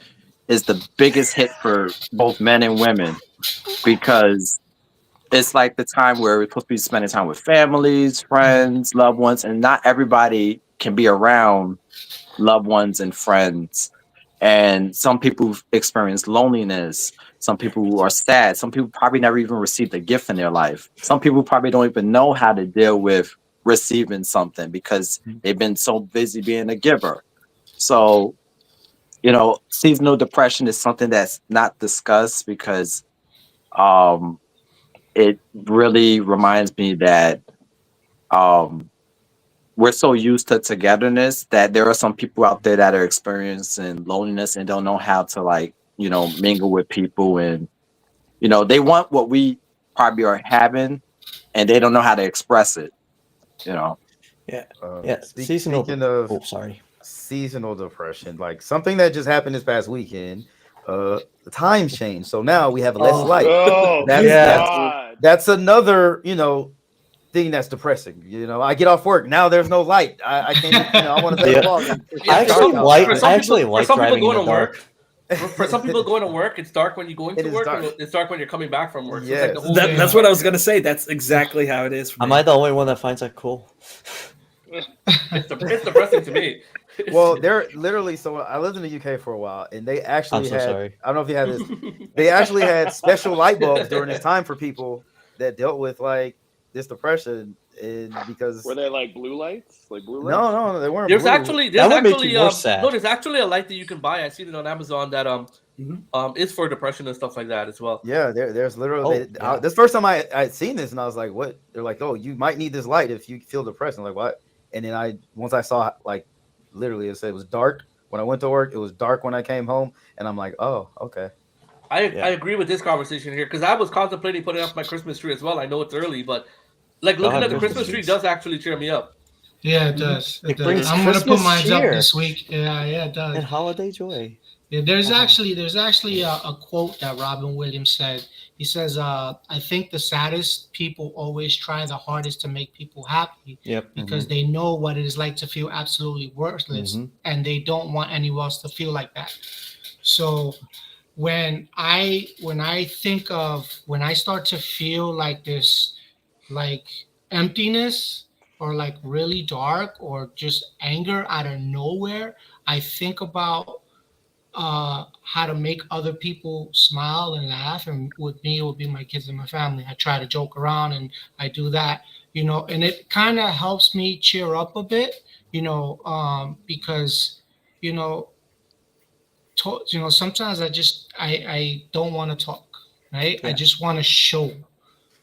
is the biggest hit for both men and women, because it's like the time where we're supposed to be spending time with families, friends, loved ones, and not everybody can be around loved ones and friends. And some people experience loneliness. Some people are sad. Some people probably never even received a gift in their life. Some people probably don't even know how to deal with receiving something, because they've been so busy being a giver. So seasonal depression is something that's not discussed because it really reminds me that we're so used to togetherness that there are some people out there that are experiencing loneliness and don't know how to mingle with people, and they want what we probably are having and they don't know how to express it. Yeah. Seasonal. Speaking of sorry. Seasonal depression, like something that just happened this past weekend, the times changed, so now we have less light. Oh, That's another thing that's depressing. I get off work now, there's no light. I can't. I want to take a walk. I actually like driving in the dark. For some people going to work, it's dark when you go into work, and it's dark when you're coming back from work. Yes. So That's what I was gonna say. That's exactly how it is. For me. Am I the only one that finds that cool? It's depressing to me. Well, they're literally. So I lived in the UK for a while, and they actually had. Sorry. I don't know if you had this. They actually had special light bulbs during this time for people that dealt with like this depression, and because were they like blue lights? No, they weren't. There's blue. actually there's actually a light that you can buy. I seen it on Amazon that is for depression and stuff like that as well. Yeah, there's literally this first time I'd seen this, and I was like, what? They're like, oh, you might need this light if you feel depressed. I'm like, what? And then once I saw like literally it said it was dark when I went to work, it was dark when I came home, and I'm like, oh, okay. I agree with this conversation here because I was contemplating putting up my Christmas tree as well. I know it's early, but like looking at the Christmas tree does actually cheer me up. Yeah, it does. It brings I'm gonna put mine up cheer. this week. Yeah, it does. And holiday joy. Yeah, there's actually a quote that Robin Williams said. He says, "I think the saddest people always try the hardest to make people happy, because they know what it is like to feel absolutely worthless, and they don't want anyone else to feel like that." So when I start to feel like this, like emptiness or like really dark or just anger out of nowhere, I think about how to make other people smile and laugh. And with me, it would be my kids and my family. I try to joke around and I do that, and it kind of helps me cheer up a bit, because, sometimes I don't want to talk, right? I just want to show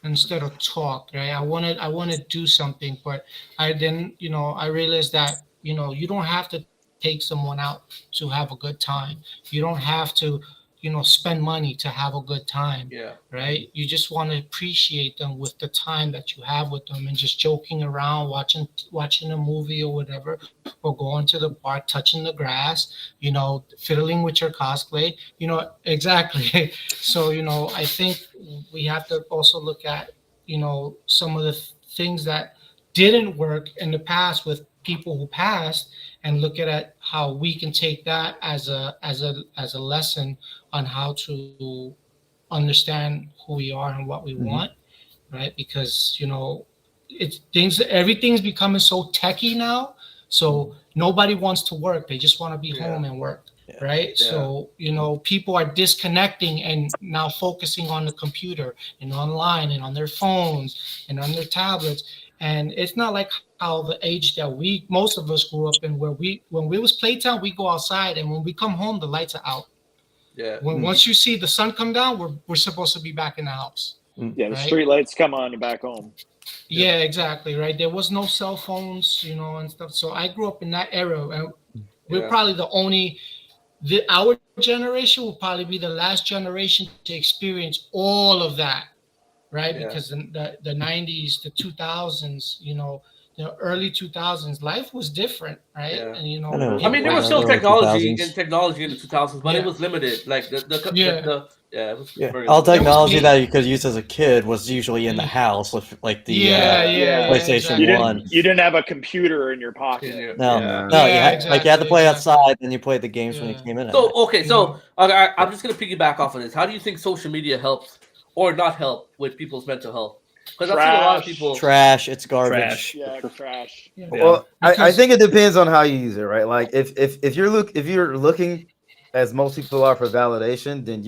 instead of talk, right? I want to do something, but I realized that, you don't have to take someone out to have a good time. You don't have to, spend money to have a good time. Yeah. Right. You just want to appreciate them with the time that you have with them and just joking around, watching a movie or whatever, or going to the park, touching the grass, fiddling with your cosplay, exactly. So, I think we have to also look at, some of the things that didn't work in the past with people who passed, and look at how we can take that as a lesson on how to understand who we are and what we want, right? Because everything's becoming so techy now, so nobody wants to work, they just want to be home and work. Right. Yeah. So, people are disconnecting and now focusing on the computer and online and on their phones and on their tablets. And it's not like how the age that most of us grew up in, where when we was playtime, we go outside, and when we come home, the lights are out. Yeah. Once you see the sun come down, we're supposed to be back in the house. Yeah, the street lights come on and back home. Yeah, exactly. Right. There was no cell phones, and stuff. So I grew up in that era, and we're probably our generation will probably be the last generation to experience all of that. Right. Yeah. Because the 90s, the 2000s, the early 2000s, life was different. Right. Yeah. And, I mean, there was still technology in the 2000s, but it was limited. Like it was very all technology that you could use as a kid was usually in the house with like the PlayStation 1. You didn't have a computer in your pocket. You had to play outside, and you played the games when you came in. So I'm just gonna piggyback off of this. How do you think social media helps or not help with people's mental health? Because I've seen a lot of people trash. It's garbage. Trash. Yeah. Well, I think it depends on how you use it, right? Like if you're looking, as most people are, for validation, then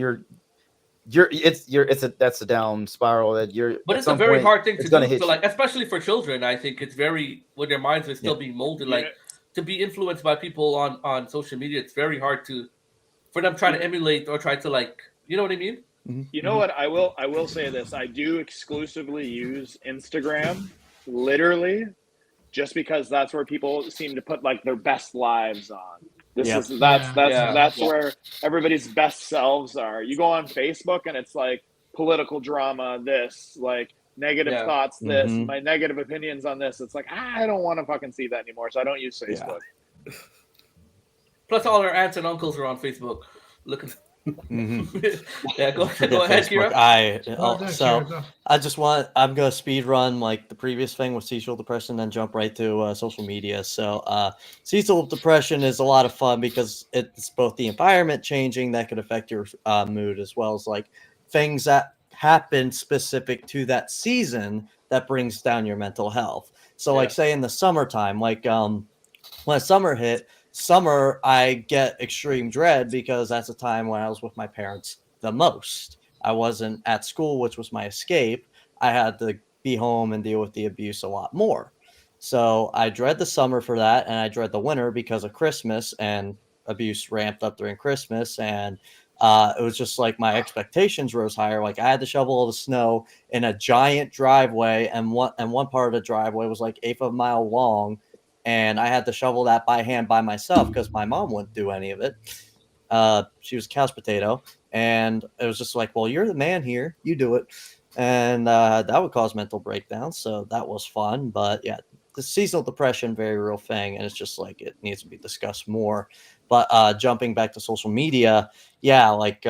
that's a down spiral that you're. But it's a very hard thing to do. So like, especially for children, I think it's very, when their minds are still being molded, like to be influenced by people on social media. It's very hard to for them trying to emulate or try to like, you know what I mean? You know what? I will say this. I do exclusively use Instagram, literally, just because that's where people seem to put like their best lives on. That's where everybody's best selves are. You go on Facebook and it's like political drama, this, like negative thoughts, this, my negative opinions on this. It's like, I don't want to fucking see that anymore, so I don't use Facebook. Plus, all our aunts and uncles are on Facebook. Looking. Yeah, go ahead, Kira. I'm gonna speed run like the previous thing with seasonal depression, then jump right to social media. So seasonal depression is a lot of fun because it's both the environment changing that could affect your mood, as well as like things that happen specific to that season that brings down your mental health. So like say in the summertime, like when summer hit, I get extreme dread because that's the time when I was with my parents the most. I wasn't at school, which was my escape. I had to be home and deal with the abuse a lot more. So I dread the summer for that, and I dread the winter because of Christmas, and abuse ramped up during Christmas. And it was just like my expectations rose higher. Like I had to shovel all the snow in a giant driveway, and one part of the driveway was like 1/8 of a mile long. And I had to shovel that by hand by myself because my mom wouldn't do any of it. She was a couch potato. And it was just like, well, you're the man here. You do it. And that would cause mental breakdowns. So that was fun. But yeah, the seasonal depression, very real thing. And it's just like it needs to be discussed more. But jumping back to social media, like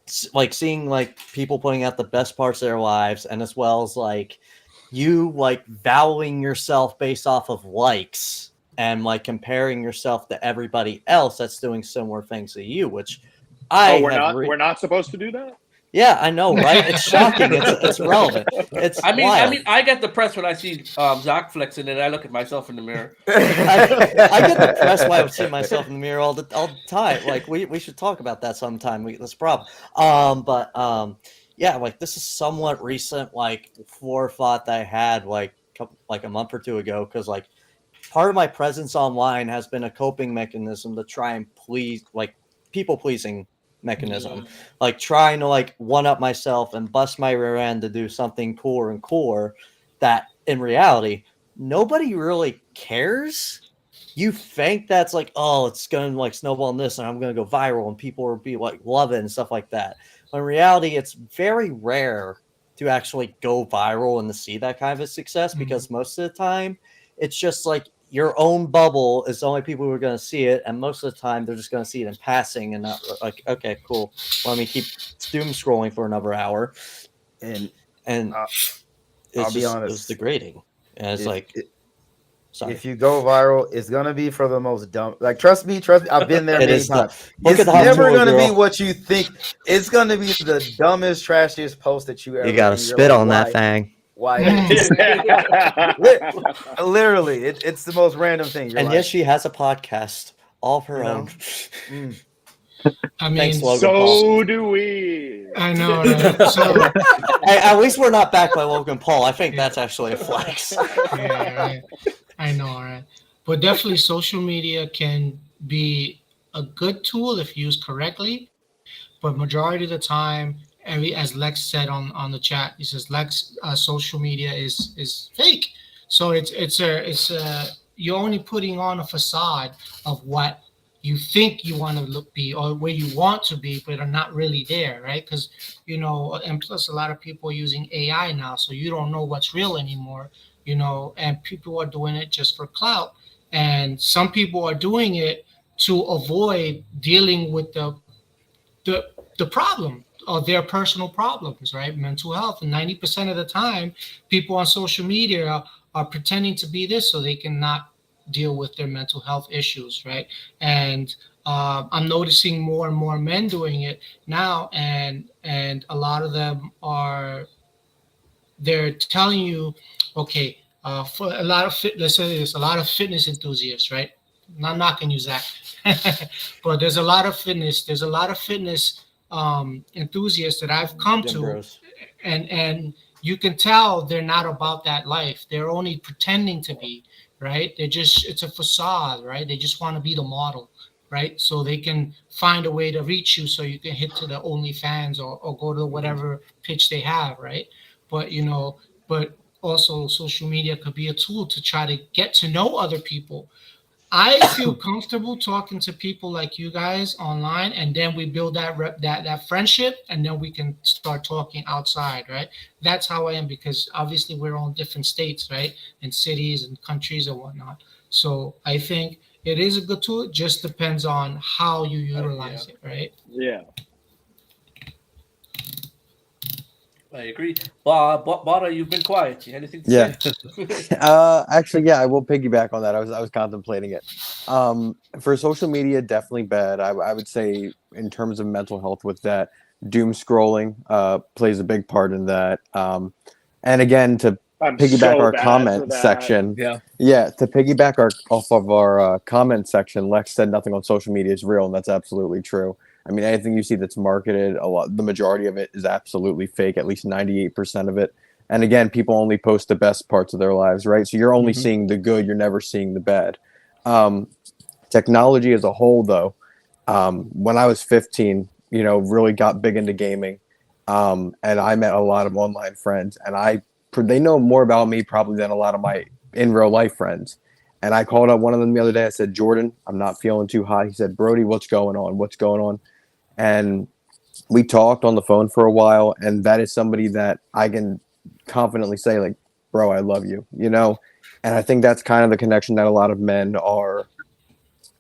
seeing like people putting out the best parts of their lives, and as well as like you like valuing yourself based off of likes and like comparing yourself to everybody else that's doing similar things to you, which we're not supposed to do that. Yeah, I know, right? It's shocking. It's relevant. I mean, I get depressed when I see Zach flexing, and I look at myself in the mirror. I get depressed when I see myself in the mirror all the time. Like we should talk about that sometime. That's a problem. Yeah, like this is somewhat recent, like forethought that I had like a month or two ago, because like part of my presence online has been a coping mechanism to try and please, like people pleasing mechanism, like trying to like one up myself and bust my rear end to do something cooler that in reality nobody really cares. You think that's like, oh, it's gonna like snowball in this and I'm gonna go viral and people will be like love it and stuff like that. In reality, it's very rare to actually go viral and to see that kind of a success, because most of the time it's just like your own bubble is the only people who are going to see it, and most of the time they're just going to see it in passing and not like, okay, cool, let me keep doom scrolling for another hour. And I'll be honest, it's degrading, and it's if you go viral, it's gonna be for the most dumb. Like, trust me, I've been there many times. It's never gonna be what you think. It's gonna be the dumbest, trashiest post that you ever. You gotta spit on that thing. Why? Literally, it's the most random thing. And yes, she has a podcast all of her own. I mean, thanks, Logan so Paul. do we. I know. Right? So, at least we're not backed by Logan Paul. I think that's actually a flex. Yeah, right. I know, right? But definitely, social media can be a good tool if used correctly. But majority of the time, as Lex said on the chat, he says Lex, social media is fake. So it's you're only putting on a facade of what you think you want to be or where you want to be, but are not really there, right? Because and plus a lot of people are using AI now, so you don't know what's real anymore. And people are doing it just for clout, and some people are doing it to avoid dealing with the problem of their personal problems, right? Mental health. And 90% of the time, people on social media are pretending to be this so they can not deal with their mental health issues, right? And I'm noticing more and more men doing it now, and a lot of them they're telling you, okay, for a lot of let's say there's a lot of fitness enthusiasts, right? I'm not knocking you, Zach, but there's a lot of fitness enthusiasts that I've come to, and you can tell they're not about that life. They're only pretending to be, right? It's a facade, right? They just want to be the model, right? So they can find a way to reach you, so you can hit to the OnlyFans or go to whatever pitch they have, right? But but also social media could be a tool to try to get to know other people. I feel comfortable talking to people like you guys online, and then we build that friendship, and then we can start talking outside, right? That's how I am, because obviously we're all in different states, right, and cities and countries and whatnot. So I think it is a good tool. It just depends on how you utilize it, right? Yeah. I agree. Bada, you've been quiet. You anything to Yeah. say? Actually, yeah, I will piggyback on that. I was contemplating it. For social media, definitely bad. I would say in terms of mental health with that, doom scrolling plays a big part in that. And again, to I'm piggyback so our bad for comment that. section. Yeah. To piggyback off of our comment section, Lex said nothing on social media is real, and that's absolutely true. I mean, anything you see that's marketed, the majority of it is absolutely fake, at least 98% of it. And again, people only post the best parts of their lives, right? So you're only seeing the good, you're never seeing the bad. Technology as a whole, though, when I was 15, really got big into gaming. And I met a lot of online friends, and they know more about me probably than a lot of my in real life friends. And I called up one of them the other day. I said, Jordan, I'm not feeling too hot. He said, Brody, what's going on? What's going on? And we talked on the phone for a while. And that is somebody that I can confidently say, like, bro, I love you, And I think that's kind of the connection that a lot of men are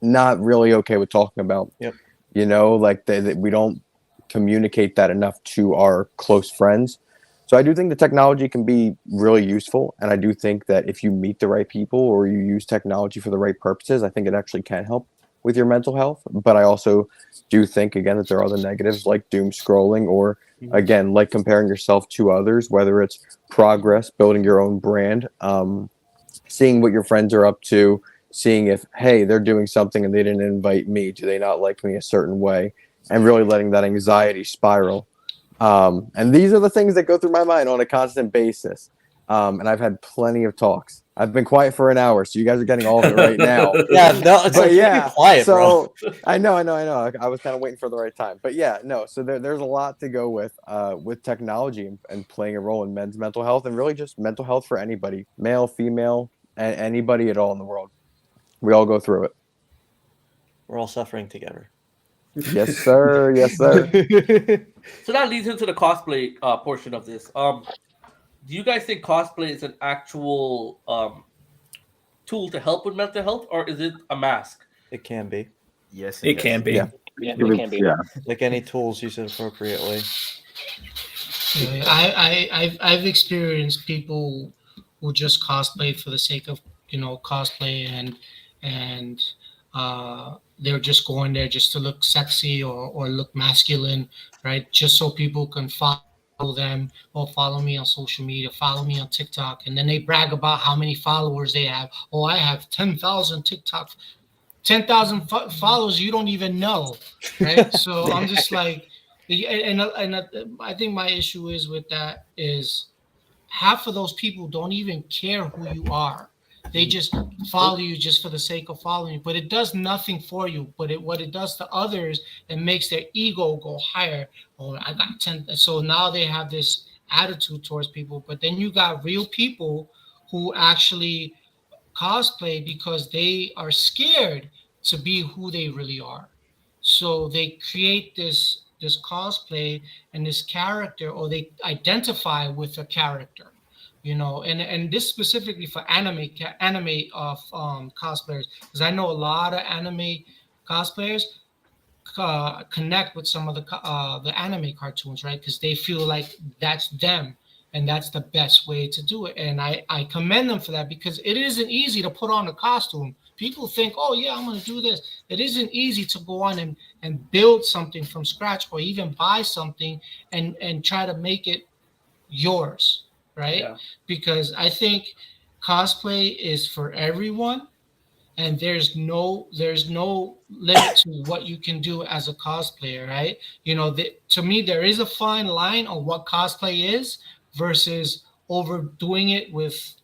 not really okay with talking about. Yep. Like we don't communicate that enough to our close friends. So I do think the technology can be really useful. And I do think that if you meet the right people or you use technology for the right purposes, I think it actually can help with your mental health. But I also do think, again, that there are other negatives like doom scrolling or, again, like comparing yourself to others, whether it's progress, building your own brand, seeing what your friends are up to, seeing if, hey, they're doing something and they didn't invite me. Do they not like me a certain way? And really letting that anxiety spiral. And these are the things that go through my mind on a constant basis. And I've had plenty of talks. I've been quiet for an hour, so you guys are getting all of it right now. It's like, be quiet, so bro. I know. I was kind of waiting for the right time, but yeah, no. So there's a lot to go with technology and playing a role in men's mental health, and really just mental health for anybody, male, female, and anybody at all in the world. We all go through it. We're all suffering together. Yes, sir. Yes, sir. So that leads into the cosplay portion of this. Do you guys think cosplay is an actual tool to help with mental health, or is it a mask? It can be. Yes, It can be. Yeah, it can be. Yeah. Like any tools, use it appropriately. I've experienced people who just cosplay for the sake of cosplay, and they're just going there just to look sexy or look masculine, right? Just so people can follow them or follow me on social media, follow me on TikTok, and then they brag about how many followers they have. Oh, I have 10,000 TikTok, 10,000 followers you don't even know, right? So I'm just like, and I think my issue is with that is half of those people don't even care who you are. They just follow you just for the sake of following you, but it does nothing for you. But what it does to others, it makes their ego go higher. Oh, I got 10. So now they have this attitude towards people. But then you got real people who actually cosplay because they are scared to be who they really are. So they create this cosplay and this character, or they identify with a character, and this specifically for anime cosplayers, because I know a lot of anime cosplayers connect with some of the anime cartoons, right? Because they feel like that's them and that's the best way to do it. And I commend them for that, because it isn't easy to put on a costume. People think, oh yeah, I'm going to do this. It isn't easy to go on and build something from scratch, or even buy something and try to make it yours, right? Yeah. Because I think cosplay is for everyone, and there's no limit to what you can do as a cosplayer, right? To me, there is a fine line on what cosplay is versus overdoing it with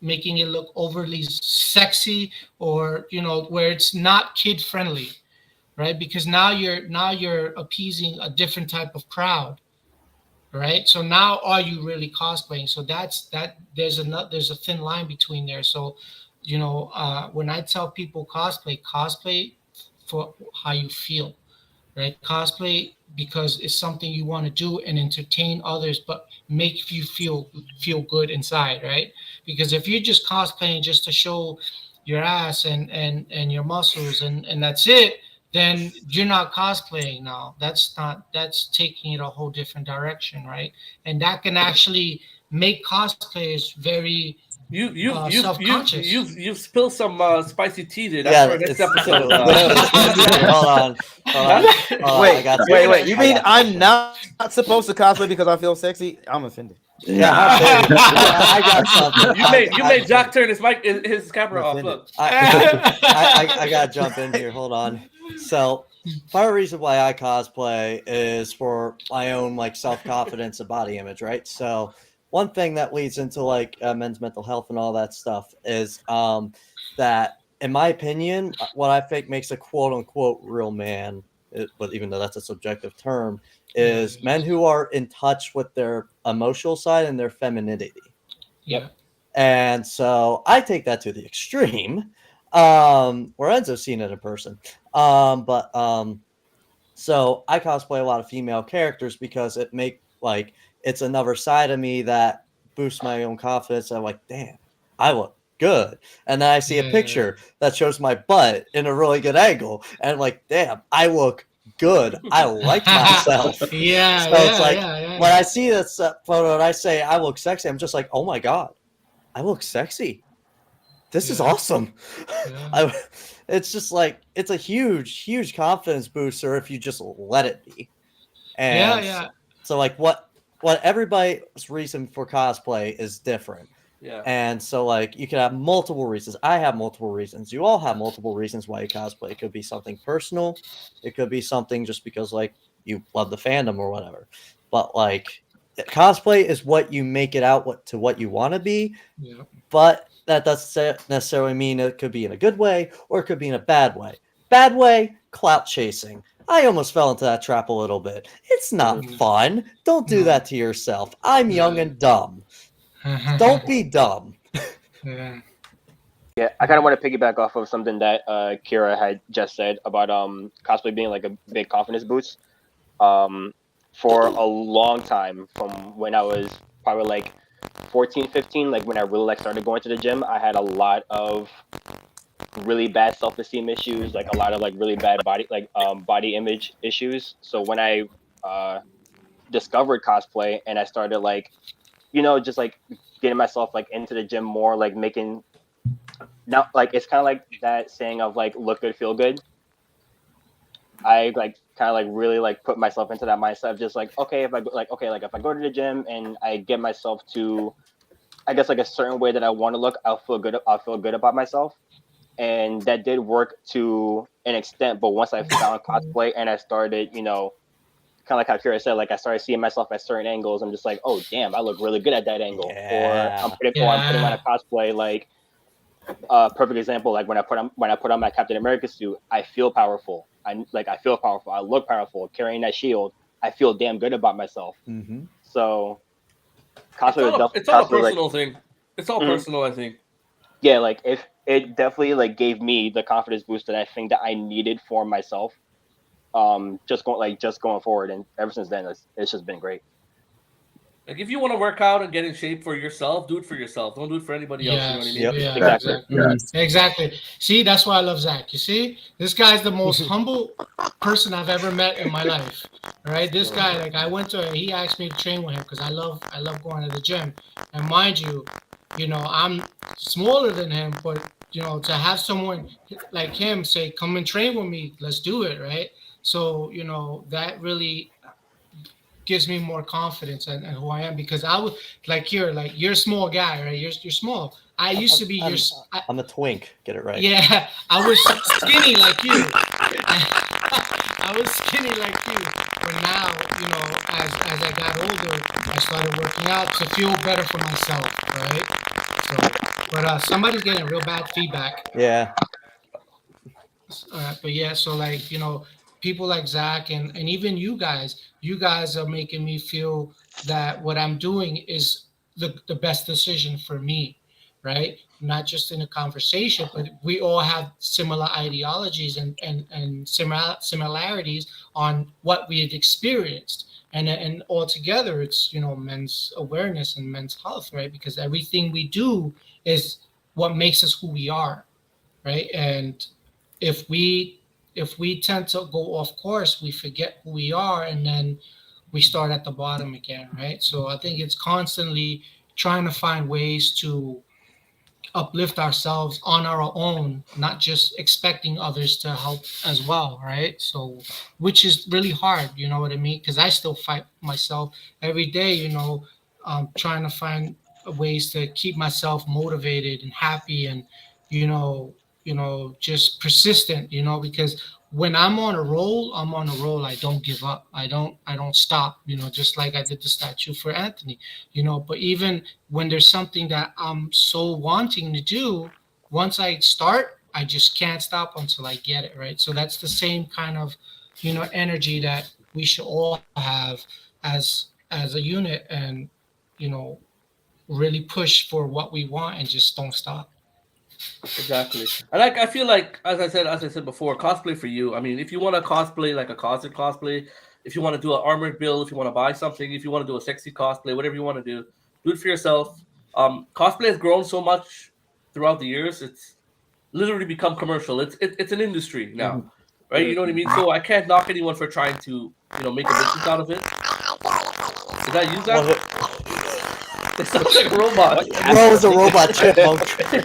making it look overly sexy, or where it's not kid friendly, right? Because now you're appeasing a different type of crowd, right? So now are you really cosplaying? So there's a thin line between there. So when I tell people cosplay for how you feel, right? Cosplay because it's something you want to do and entertain others, but make you feel good inside, right? Because if you're just cosplaying just to show your ass and your muscles and that's it, then you're not cosplaying now. That's taking it a whole different direction, right? And that can actually make cosplayers very self-conscious. You've spilled some spicy tea there. Yeah, That's for next it's- episode. Hold on. Wait. You mean I'm not supposed to cosplay because I feel sexy? I'm offended. Yeah, I got something. You made Jack turn his camera off. Look. I gotta jump in here. Hold on. So, part of the reason why I cosplay is for my own like self-confidence and body image, right? So, one thing that leads into like men's mental health and all that stuff is that, in my opinion, what I think makes a quote-unquote real man, but even though that's a subjective term, is men who are in touch with their emotional side and their femininity. Yep. And so I take that to the extreme. Lorenzo's seen it in person. So I cosplay a lot of female characters because it's another side of me that boosts my own confidence. I'm like, damn, I look good. And then I see a picture that shows my butt in a really good angle. And I'm like, damn, I look good. I like myself. So it's like, when I see this photo and I say I look sexy, I'm just like, oh my God, I look sexy. This is awesome. It's just like, it's a huge confidence booster if you just let it be. And so like what everybody's reason for cosplay is different. Yeah. And so like you can have multiple reasons. I have multiple reasons. You all have multiple reasons why you cosplay. It could be something personal. It could be something just because like you love the fandom or whatever. But like cosplay is what you make it out to what you want to be. Yeah. But that doesn't necessarily mean it could be in a good way or it could be in a bad way. Bad way, clout chasing. I almost fell into that trap a little bit. It's not fun. Don't do that to yourself. I'm young and dumb. Don't be dumb. Yeah, I kind of want to piggyback off of something that Kira had just said about cosplay being like a big confidence boost. For a long time, from when I was probably like 14, 15, like when I really like started going to the gym, I had a lot of really bad self-esteem issues, like a lot of like really bad body image issues. So when I discovered cosplay and I started like, just like getting myself like into the gym more, like making now like it's kind of like that saying of like look good, feel good. I like kind of like really like put myself into that mindset of just like if I go to the gym and I get myself to, I guess like a certain way that I want to look, I'll feel good about myself. And that did work to an extent, but once I found cosplay and I started, kind of like how Kira said, like I started seeing myself at certain angles, I'm just like, oh damn, I look really good at that angle. Or I'm putting on a cosplay, like perfect example, like when I put on my Captain America suit, I feel powerful. I feel powerful. I look powerful. Carrying that shield, I feel damn good about myself. Mm-hmm. So cosplay it's all a personal thing. It's all personal, I think. Yeah, like if it definitely like gave me the confidence boost that I think that I needed for myself. Just going forward, and ever since then, it's just been great. Like if you want to work out and get in shape for yourself, do it for yourself. Don't do it for anybody else. You know what I mean? Yeah, exactly. See, that's why I love Zach. You see, this guy's the most humble person I've ever met in my life. All right, this guy, like I went to, he asked me to train with him because I love going to the gym. And mind you, I'm smaller than him, but to have someone like him say, "Come and train with me, let's do it," right? So that really gives me more confidence in who I am, because I was you're a small guy, right? You're small. I used to be I'm a twink. Get it right. Yeah, I was skinny like you. I was skinny like you. But now, as I got older, I started working out to feel better for myself, right? So But somebody's getting real bad feedback. Yeah. But yeah, so like, people like Zach and even you guys are making me feel that what I'm doing is the best decision for me, right? Not just in a conversation, but we all have similar ideologies and similarities on what we had experienced. And altogether, it's, men's awareness and men's health, right? Because everything we do is what makes us who we are, right? And if we tend to go off course, we forget who we are, and then we start at the bottom again, right? So I think it's constantly trying to find ways to uplift ourselves on our own, not just expecting others to help as well, right? So, which is really hard, you know what I mean? Because I still fight myself every day, trying to find ways to keep myself motivated and happy and, just persistent, because when I'm on a roll, I'm on a roll. I don't give up. I don't stop, just like I did the statue for Anthony, but even when there's something that I'm so wanting to do, once I start, I just can't stop until I get it, right? So that's the same kind of, energy that we should all have as a unit, and, really push for what we want and just don't stop. Exactly. I feel like, as I said before, cosplay for you. I mean, if you want to cosplay like a closet cosplay, if you want to do an armored build, if you want to buy something, if you want to do a sexy cosplay, whatever you want to do it for yourself. Cosplay has grown so much throughout the years. It's literally become commercial. It's an industry now, right? You know what I mean? So I can't knock anyone for trying to, make a business out of it. Did I use that? It sounds like a robot. Ro is a robot chipmunk. I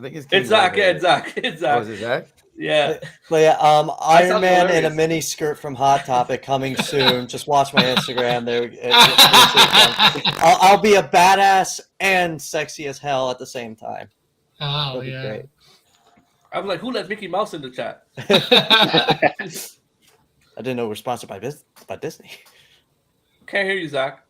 think it's Zach. Yeah, it's Zach. Oh, is it Zach? Yeah. But yeah, Iron Man hilarious. in a mini skirt from Hot Topic coming soon. Just watch my Instagram. There, I'll be a badass and sexy as hell at the same time. Oh, That'll be yeah. great. I'm like, who let Mickey Mouse in the chat? I didn't know we're sponsored by Disney. Can't hear you, Zach.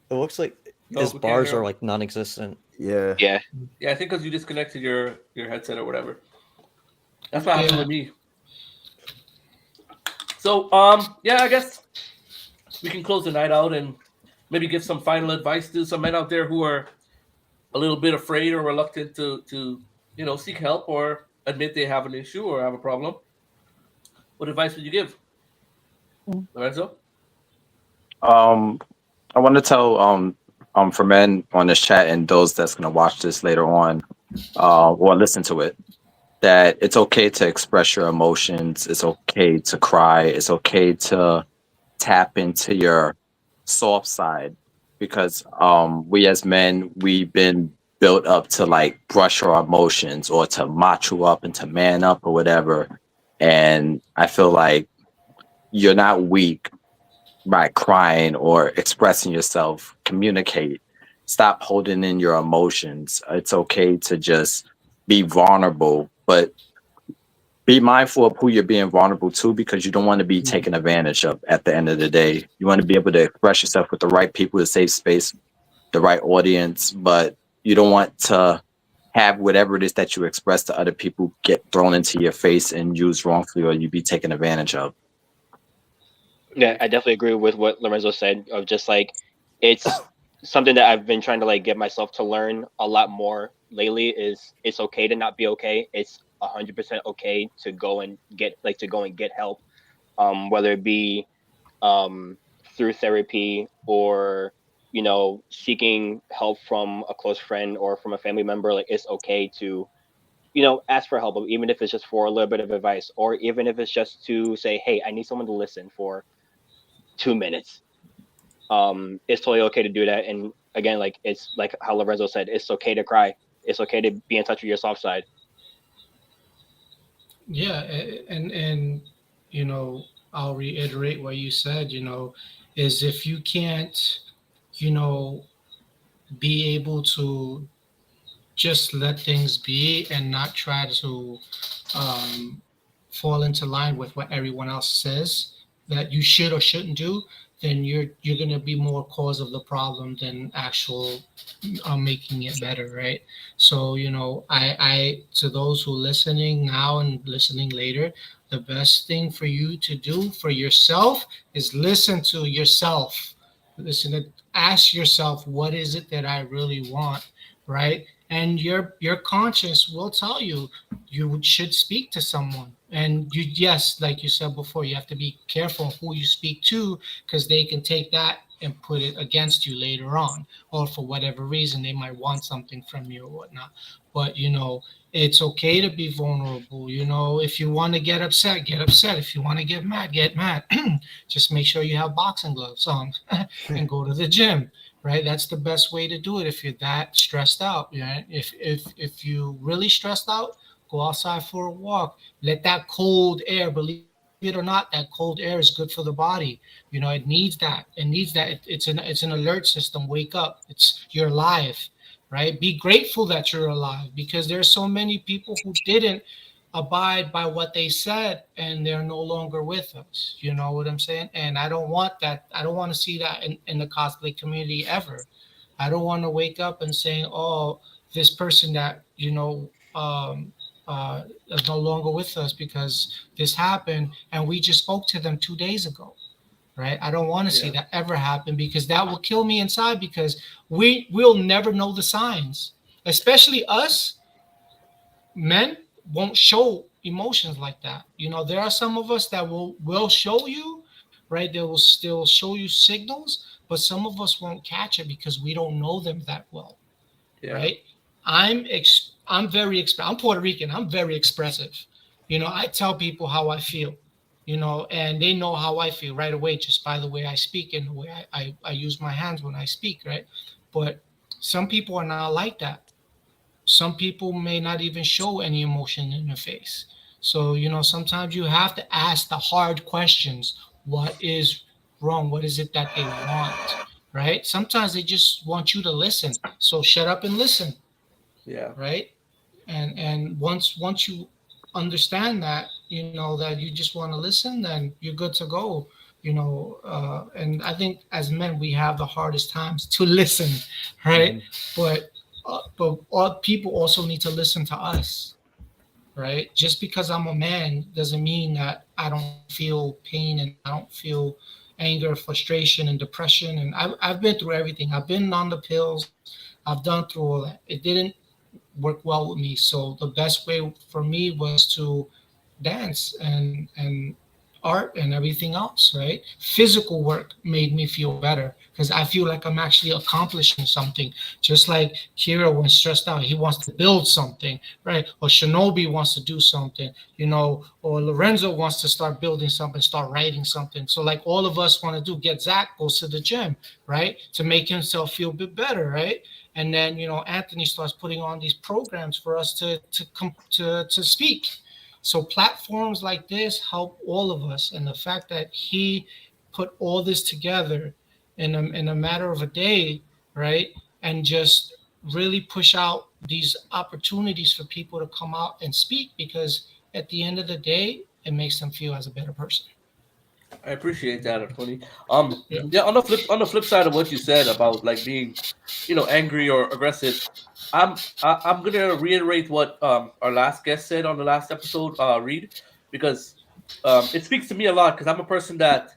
It looks like No, his we can't bars hear are him. like non-existent. Yeah. Yeah. Yeah, I think because you disconnected your headset or whatever. That's what happened with me. So, yeah, I guess we can close the night out and maybe give some final advice to some men out there who are a little bit afraid or reluctant to seek help or admit they have an issue or have a problem. What advice would you give, Lorenzo? I want to tell for men on this chat and those that's going to watch this later on, or listen to it, that it's okay to express your emotions. It's okay to cry. It's okay to tap into your soft side, because we as men, we've been built up to like brush our emotions or to macho up and to man up or whatever. And I feel like you're not weak by crying or expressing yourself. Communicate. Stop holding in your emotions. It's okay to just be vulnerable, but be mindful of who you're being vulnerable to, because you don't want to be taken advantage of at the end of the day. You want to be able to express yourself with the right people, the safe space, the right audience, but you don't want to have whatever it is that you express to other people get thrown into your face and used wrongfully, or you be taken advantage of. Yeah, I definitely agree with what Lorenzo said, of just like, it's something that I've been trying to like get myself to learn a lot more lately, is it's okay to not be okay. It's 100% okay to go and get help, whether it be through therapy or seeking help from a close friend or from a family member. Like, it's okay to ask for help, even if it's just for a little bit of advice, or even if it's just to say, hey, I need someone to listen for 2 minutes. It's totally okay to do that. And again, like, it's like how Lorenzo said, it's okay to cry. It's okay to be in touch with your soft side. Yeah, and I'll reiterate what you said, is if you can't, be able to just let things be and not try to fall into line with what everyone else says that you should or shouldn't do, then you're gonna be more cause of the problem than actual making it better, right? So I to those who listening now and listening later, the best thing for you to do for yourself is listen to yourself. Listen to ask yourself, what is it that I really want, right? And your conscience will tell you you should speak to someone. And yes, like you said before, you have to be careful who you speak to, because they can take that and put it against you later on, or for whatever reason they might want something from you or whatnot. But it's okay to be vulnerable. If you want to get upset, get upset. If you want to get mad, get mad. Just make sure you have boxing gloves on and go to the gym, right? That's the best way to do it if you're that stressed out. Right? If you really stressed out, go outside for a walk. Let that cold air, believe it or not, that cold air is good for the body. It needs that. It needs that. It's an alert system. Wake up. You're alive, right? Be grateful that you're alive, because there's so many people who didn't abide by what they said and they're no longer with us. You know what I'm saying? And I don't want that. I don't want to see that in the cosplay community ever. I don't want to wake up and saying, oh, this person that is no longer with us because this happened and we just spoke to them 2 days ago, right? I don't want to see that ever happen, because that will kill me inside, because we'll never know the signs. Especially us men won't show emotions like that. There are some of us that will show you, right? They will still show you signals, but some of us won't catch it because we don't know them that well, right? I'm Puerto Rican. I'm very expressive. I tell people how I feel, and they know how I feel right away just by the way I speak and the way I use my hands when I speak, right? But some people are not like that. Some people may not even show any emotion in their face. So, sometimes you have to ask the hard questions. What is wrong? What is it that they want, right? Sometimes they just want you to listen. So shut up and listen. Yeah. Right. And once you understand that, that you just want to listen, then you're good to go. And I think as men we have the hardest times to listen, right? But all people also need to listen to us, right? Just because I'm a man doesn't mean that I don't feel pain and I don't feel anger, frustration, and depression. And I've been through everything. I've been on the pills. I've done through all that. It didn't work well with me. So the best way for me was to dance and art and everything else, right? Physical work made me feel better because I feel like I'm actually accomplishing something. Just like Kira, when stressed out, he wants to build something, right? Or Shinobi wants to do something, or Lorenzo wants to start building something, start writing something. So like all of us want to do, get Zach goes to the gym, right? To make himself feel a bit better, right? And then, Anthony starts putting on these programs for us to speak. So platforms like this help all of us. And the fact that he put all this together in a matter of a day, right? And just really push out these opportunities for people to come out and speak, because at the end of the day, it makes them feel as a better person. I appreciate that, Tony. On the flip side of what you said about like being, angry or aggressive, I'm gonna reiterate what our last guest said on the last episode, Reed, because it speaks to me a lot, because I'm a person that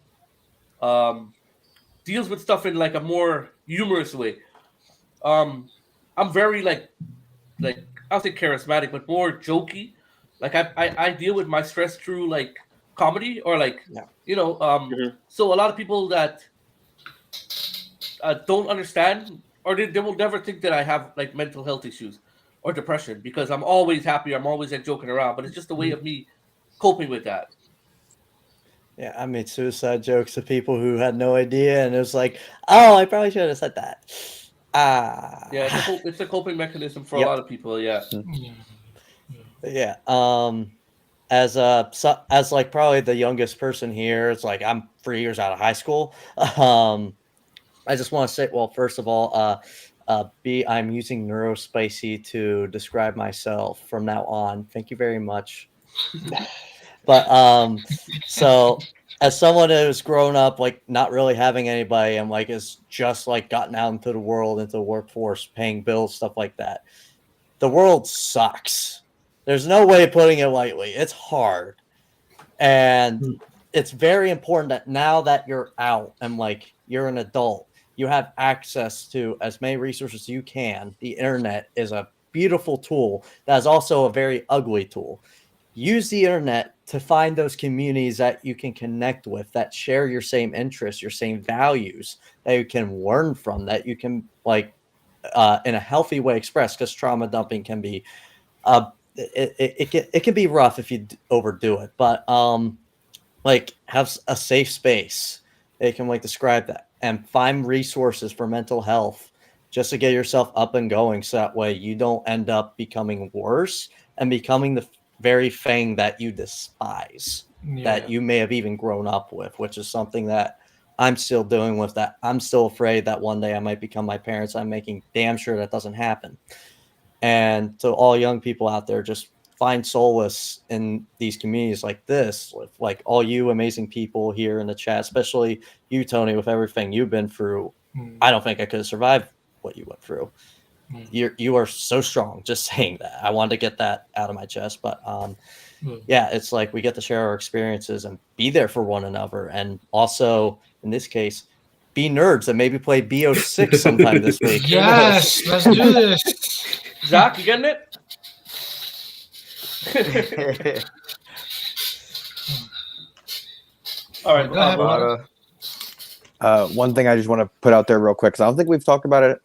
deals with stuff in like a more humorous way. I'm very like I'll say charismatic, but more jokey. Like I deal with my stress through like comedy or like so a lot of people that don't understand, or they will never think that I have like mental health issues or depression, because I'm always happy, I'm always like joking around, but it's just a way of me coping with that. Yeah, I made suicide jokes to people who had no idea, and it was like, oh, I probably should have said that. Yeah, it's a coping mechanism for a lot of people. Yeah. As like probably the youngest person here, it's like I'm 3 years out of high school. I just want to say, well, first of all, I'm using neurospicy to describe myself from now on. Thank you very much. But so as someone who's grown up like not really having anybody and like is just like gotten out into the world, into the workforce, paying bills, stuff like that, the world sucks. There's no way of putting it lightly. It's hard. And it's very important that now that you're out and like you're an adult, you have access to as many resources as you can. The internet is a beautiful tool that is also a very ugly tool. Use the internet to find those communities that you can connect with, that share your same interests, your same values, that you can learn from, that you can like in a healthy way express, because trauma dumping can be it can be rough if you overdo it, but like have a safe space. They can like describe that and find resources for mental health just to get yourself up and going, so that way you don't end up becoming worse and becoming the very thing that you despise, that you may have even grown up with, which is something that I'm still doing with that. I'm still afraid that one day I might become my parents. I'm making damn sure that doesn't happen. And to all young people out there, just find solace in these communities like this, with like all you amazing people here in the chat, especially you, Tony, with everything you've been through. I don't think I could have survived what you went through. You are so strong. Just saying that. I wanted to get that out of my chest. But yeah, it's like we get to share our experiences and be there for one another. And also, in this case, be nerds and maybe play BO6 sometime this week. Yes, let's do this. Zach, you getting it? All right. One thing I just want to put out there real quick, because I don't think we've talked about it.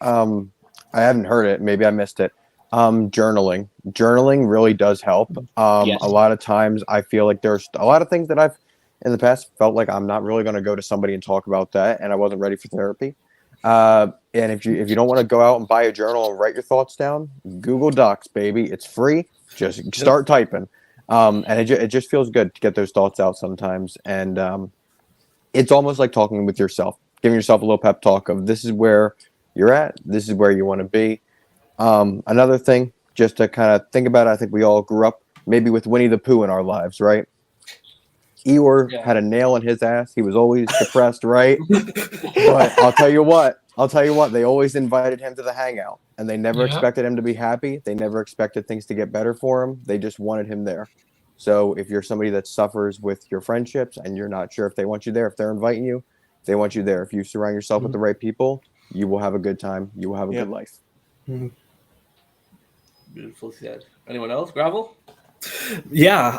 I haven't heard it. Maybe I missed it. Journaling. Journaling really does help. Yes. A lot of times I feel like there's a lot of things that I've in the past felt like I'm not really going to go to somebody and talk about that, and I wasn't ready for therapy. And if you don't want to go out and buy a journal and write your thoughts down, Google Docs, baby. It's free. Just start typing. And it just feels good to get those thoughts out sometimes. And it's almost like talking with yourself, giving yourself a little pep talk of this is where you're at. This is where you want to be. Another thing, just to kind of think about it, I think we all grew up maybe with Winnie the Pooh in our lives, right? Eeyore had a nail in his ass. He was always depressed, right? But I'll tell you what, they always invited him to the hangout, and they never expected him to be happy. They never expected things to get better for him. They just wanted him there. So if you're somebody that suffers with your friendships and you're not sure if they want you there, if they're inviting you, they want you there. If you surround yourself with the right people, you will have a good time. You will have a good life. Beautiful said. Anyone else? Gravel? Yeah,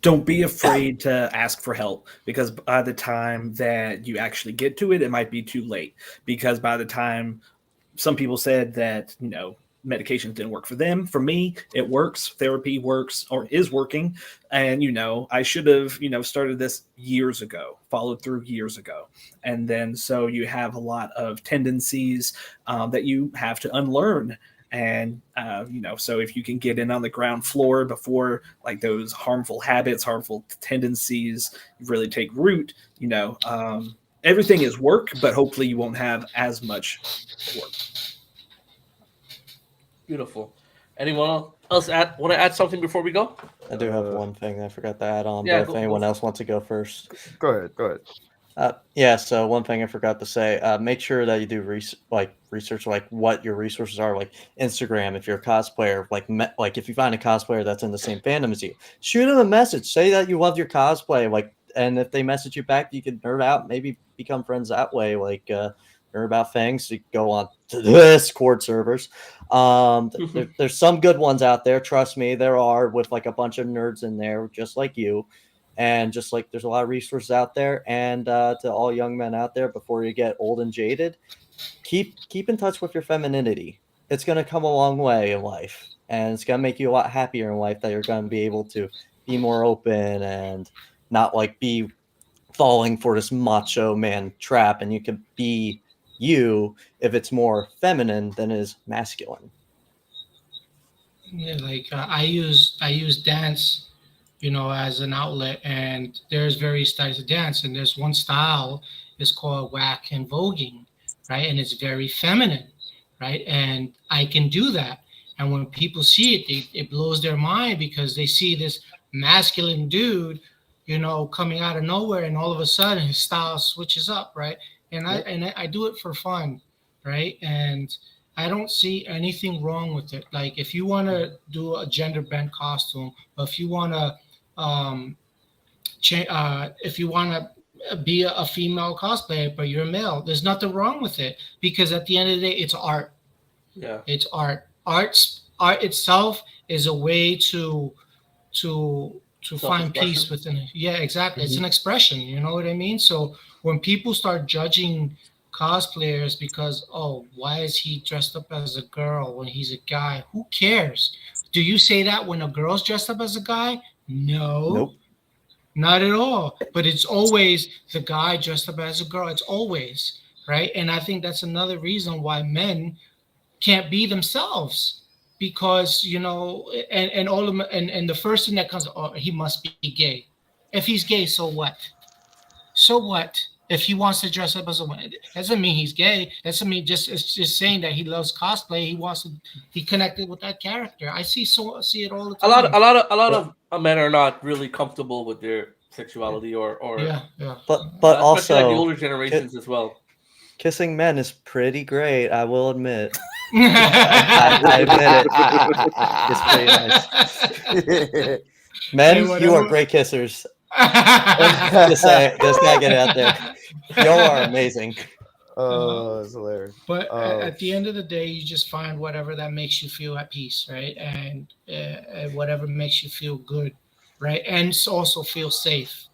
don't be afraid to ask for help, because by the time that you actually get to it, it might be too late. Because by the time some people said that, medications didn't work for them, for me, it works. Therapy works or is working. And, I should have, started this years ago, followed through years ago. And then so you have a lot of tendencies that you have to unlearn. And, so if you can get in on the ground floor before like those harmful habits, harmful tendencies really take root, everything is work, but hopefully you won't have as much work. Beautiful. Anyone else want to add something before we go? I do have one thing I forgot to add on, Yeah, but if anyone else wants to go first. Go ahead. So one thing I forgot to say, make sure that you do research like what your resources are, like Instagram. If you're a cosplayer, like if you find a cosplayer that's in the same fandom as you, shoot them a message, say that you love your cosplay, and if they message you back, you can nerd out, maybe become friends that way, nerd about things. You go on to the Discord servers. There's some good ones out there, trust me, there are, with like a bunch of nerds in there just like you. And just like there's a lot of resources out there. And to all young men out there, before you get old and jaded, keep in touch with your femininity. It's going to come a long way in life, and it's going to make you a lot happier in life, that you're going to be able to be more open and not be falling for this macho man trap. And you can be you if it's more feminine than is masculine. Yeah, I use dance, as an outlet, and there's various styles of dance, and there's one style is called whack and voguing, right? And it's very feminine, right? And I can do that. And when people see it, it blows their mind, because they see this masculine dude coming out of nowhere, and all of a sudden his style switches up, right? And I do it for fun, right? And I don't see anything wrong with it. Like if you want to do a gender bent costume, or if you want to if you want to be a female cosplayer but you're a male, there's nothing wrong with it, because at the end of the day it's art. Yeah, it's art. Art itself is a way to find peace within it. Yeah, exactly. It's an expression, you know what I mean? So when people start judging cosplayers because, oh, why is he dressed up as a girl when he's a guy? Who cares? Do you say that when a girl's dressed up as a guy? No. Nope. Not at all. But it's always the guy dressed up as a girl. It's always, right? And I think that's another reason why men can't be themselves, because and all of them, and the first thing that comes, oh, he must be gay. If he's gay, so what? If he wants to dress up as a woman, doesn't mean he's gay. Doesn't mean it's just saying that he loves cosplay. He connected with that character. I see it all the time. A lot of men are not really comfortable with their sexuality or yeah. But especially also like the older generations as well. Kissing men is pretty great, I will admit. I admit it. It's pretty nice. Men, you are great kissers. Just gotta get it out there. You are amazing. Oh, it's hilarious. But at the end of the day, you just find whatever that makes you feel at peace, right? And whatever makes you feel good, right? And also feel safe.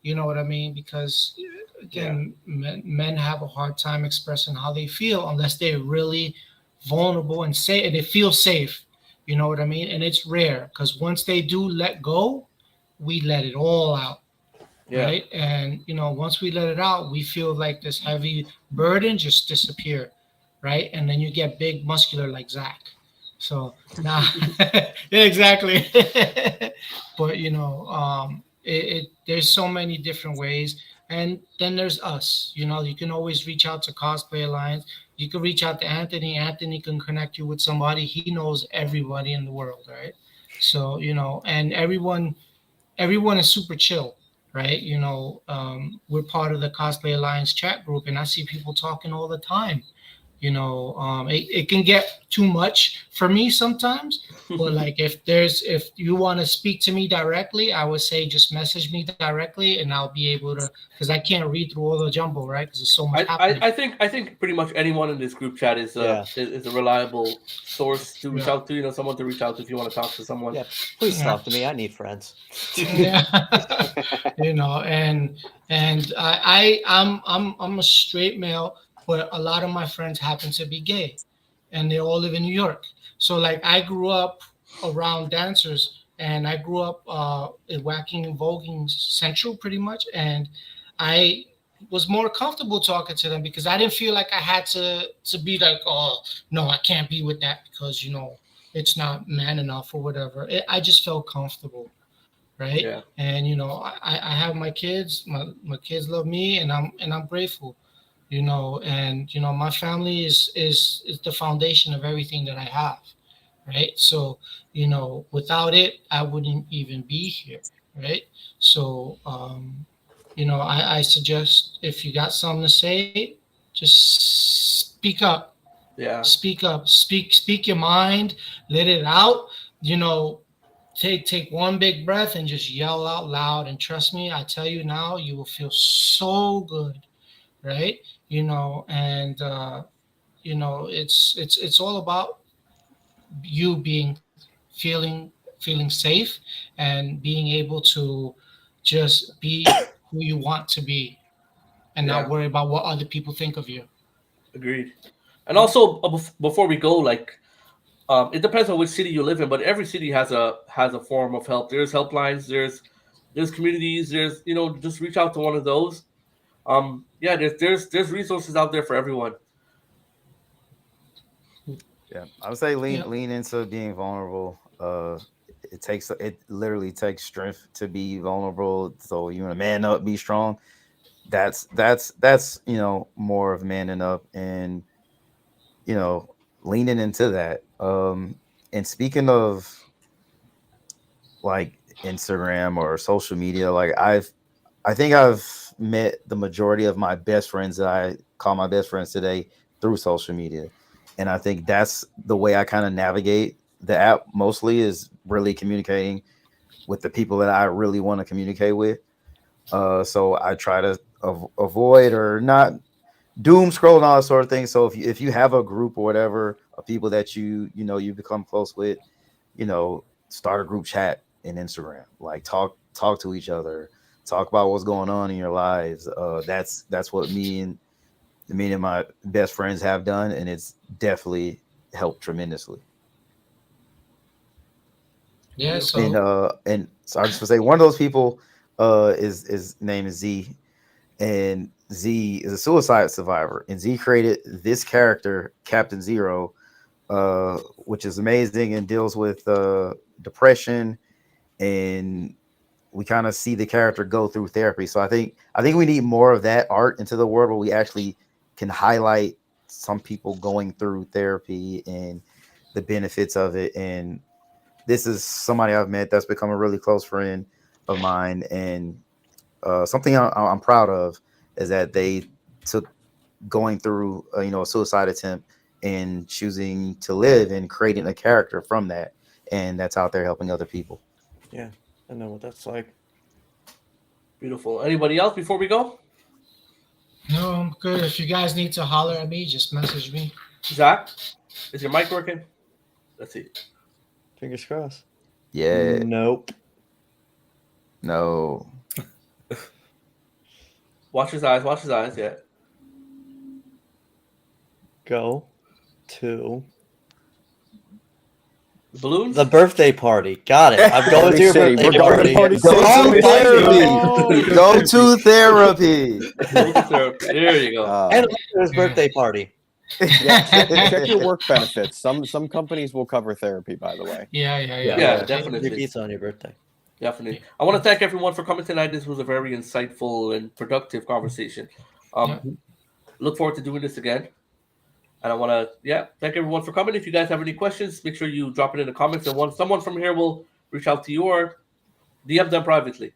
You know what I mean? Because again, men have a hard time expressing how they feel unless they're really vulnerable and they feel safe. You know what I mean? And it's rare, because once they do let go, we let it all out. Right? And once we let it out, we feel like this heavy burden just disappear, right? And then you get big, muscular like Zach. So now, yeah, exactly. But there's so many different ways. And then there's us. You can always reach out to Cosplay Alliance. You can reach out to Anthony. Anthony can connect you with somebody. He knows everybody in the world, right? So and everyone is super chill. Right, we're part of the Cosplay Alliance chat group, and I see people talking all the time. It can get too much for me sometimes, but like if you want to speak to me directly, I would say just message me directly, and I'll be able to, because I can't read through all the jumbo, right? Because there's so much happening. I think pretty much anyone in this group chat is a reliable source to reach out to. Someone to reach out to if you want to talk to someone. Yeah, please talk to me. I need friends. Yeah, and I'm a straight male, but a lot of my friends happen to be gay, and they all live in New York. So like I grew up around dancers, and I grew up in Whacking and Voguing Central pretty much, and I was more comfortable talking to them because I didn't feel like I had to be like, oh no, I can't be with that because it's not man enough or whatever. I just felt comfortable, right? Yeah. And I have my kids. My kids love me, and I'm grateful. And my family is the foundation of everything that I have, right? So without it, I wouldn't even be here, right? So I suggest, if you got something to say, just speak up. Yeah, speak up, speak your mind, let it out. Take one big breath and just yell out loud, and trust me, I tell you now, you will feel so good, right? And it's all about you feeling safe and being able to just be who you want to be, and not worry about what other people think of you. Agreed. And also, before we go, like, it depends on which city you live in, but every city has a form of help. There's helplines, there's communities, there's just reach out to one of those. There's resources out there for everyone. Yeah, I would say lean into being vulnerable. It literally takes strength to be vulnerable. So you want to man up, be strong. That's more of manning up and leaning into that. And speaking of like Instagram or social media. Like I think I've met the majority of my best friends that I call my best friends today through social media. And I think that's the way I kind of navigate the app mostly, is really communicating with the people that I really want to communicate with. So I try to avoid or not doom scroll and all that sort of thing. So if you have a group or whatever of people that you become close with, start a group chat in Instagram, like talk to each other, talk about what's going on in your lives. That's what me and my best friends have done, and it's definitely helped tremendously. Yeah. So And so I was just gonna say, one of those people his name is Z, and Z is a suicide survivor, and Z created this character, Captain Zero, which is amazing and deals with depression, and we kind of see the character go through therapy. So I think we need more of that art into the world, where we actually can highlight some people going through therapy and the benefits of it. And this is somebody I've met that's become a really close friend of mine, and something I'm proud of is that they took going through a suicide attempt and choosing to live and creating a character from that, and that's out there helping other people. Yeah, I know what that's like. Beautiful. Anybody else before we go? no, I'm good. If you guys need to holler at me, just message me. Zach, is your mic working? Let's see. Fingers crossed. Yeah. Nope. No. Watch his eyes. Watch his eyes. Yeah. Go to Balloons. the birthday party. Got it. I'm going to your City. birthday We're going party. to Party Go to City. therapy. Go to therapy. There you go. And his birthday party. Yeah, check your work benefits. Some companies will cover therapy, by the way. Yeah, definitely. Your pizza on your birthday. Definitely. I want to thank everyone for coming tonight. This was a very insightful and productive conversation. Look forward to doing this again. And I want to, thank everyone for coming. If you guys have any questions, make sure you drop it in the comments, and someone from here will reach out to you or DM them privately.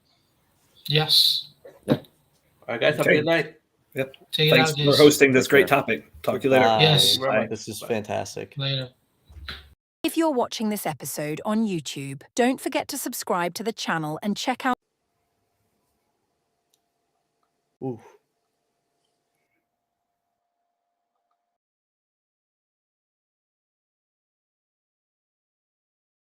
Yes. All right, guys. Have a good night. Yep. Take Thanks it out, for Jason. hosting this great topic. Talk to you later. Bye. Yes. Bye. This is fantastic. Later. If you're watching this episode on YouTube, don't forget to subscribe to the channel and check out. Ooh.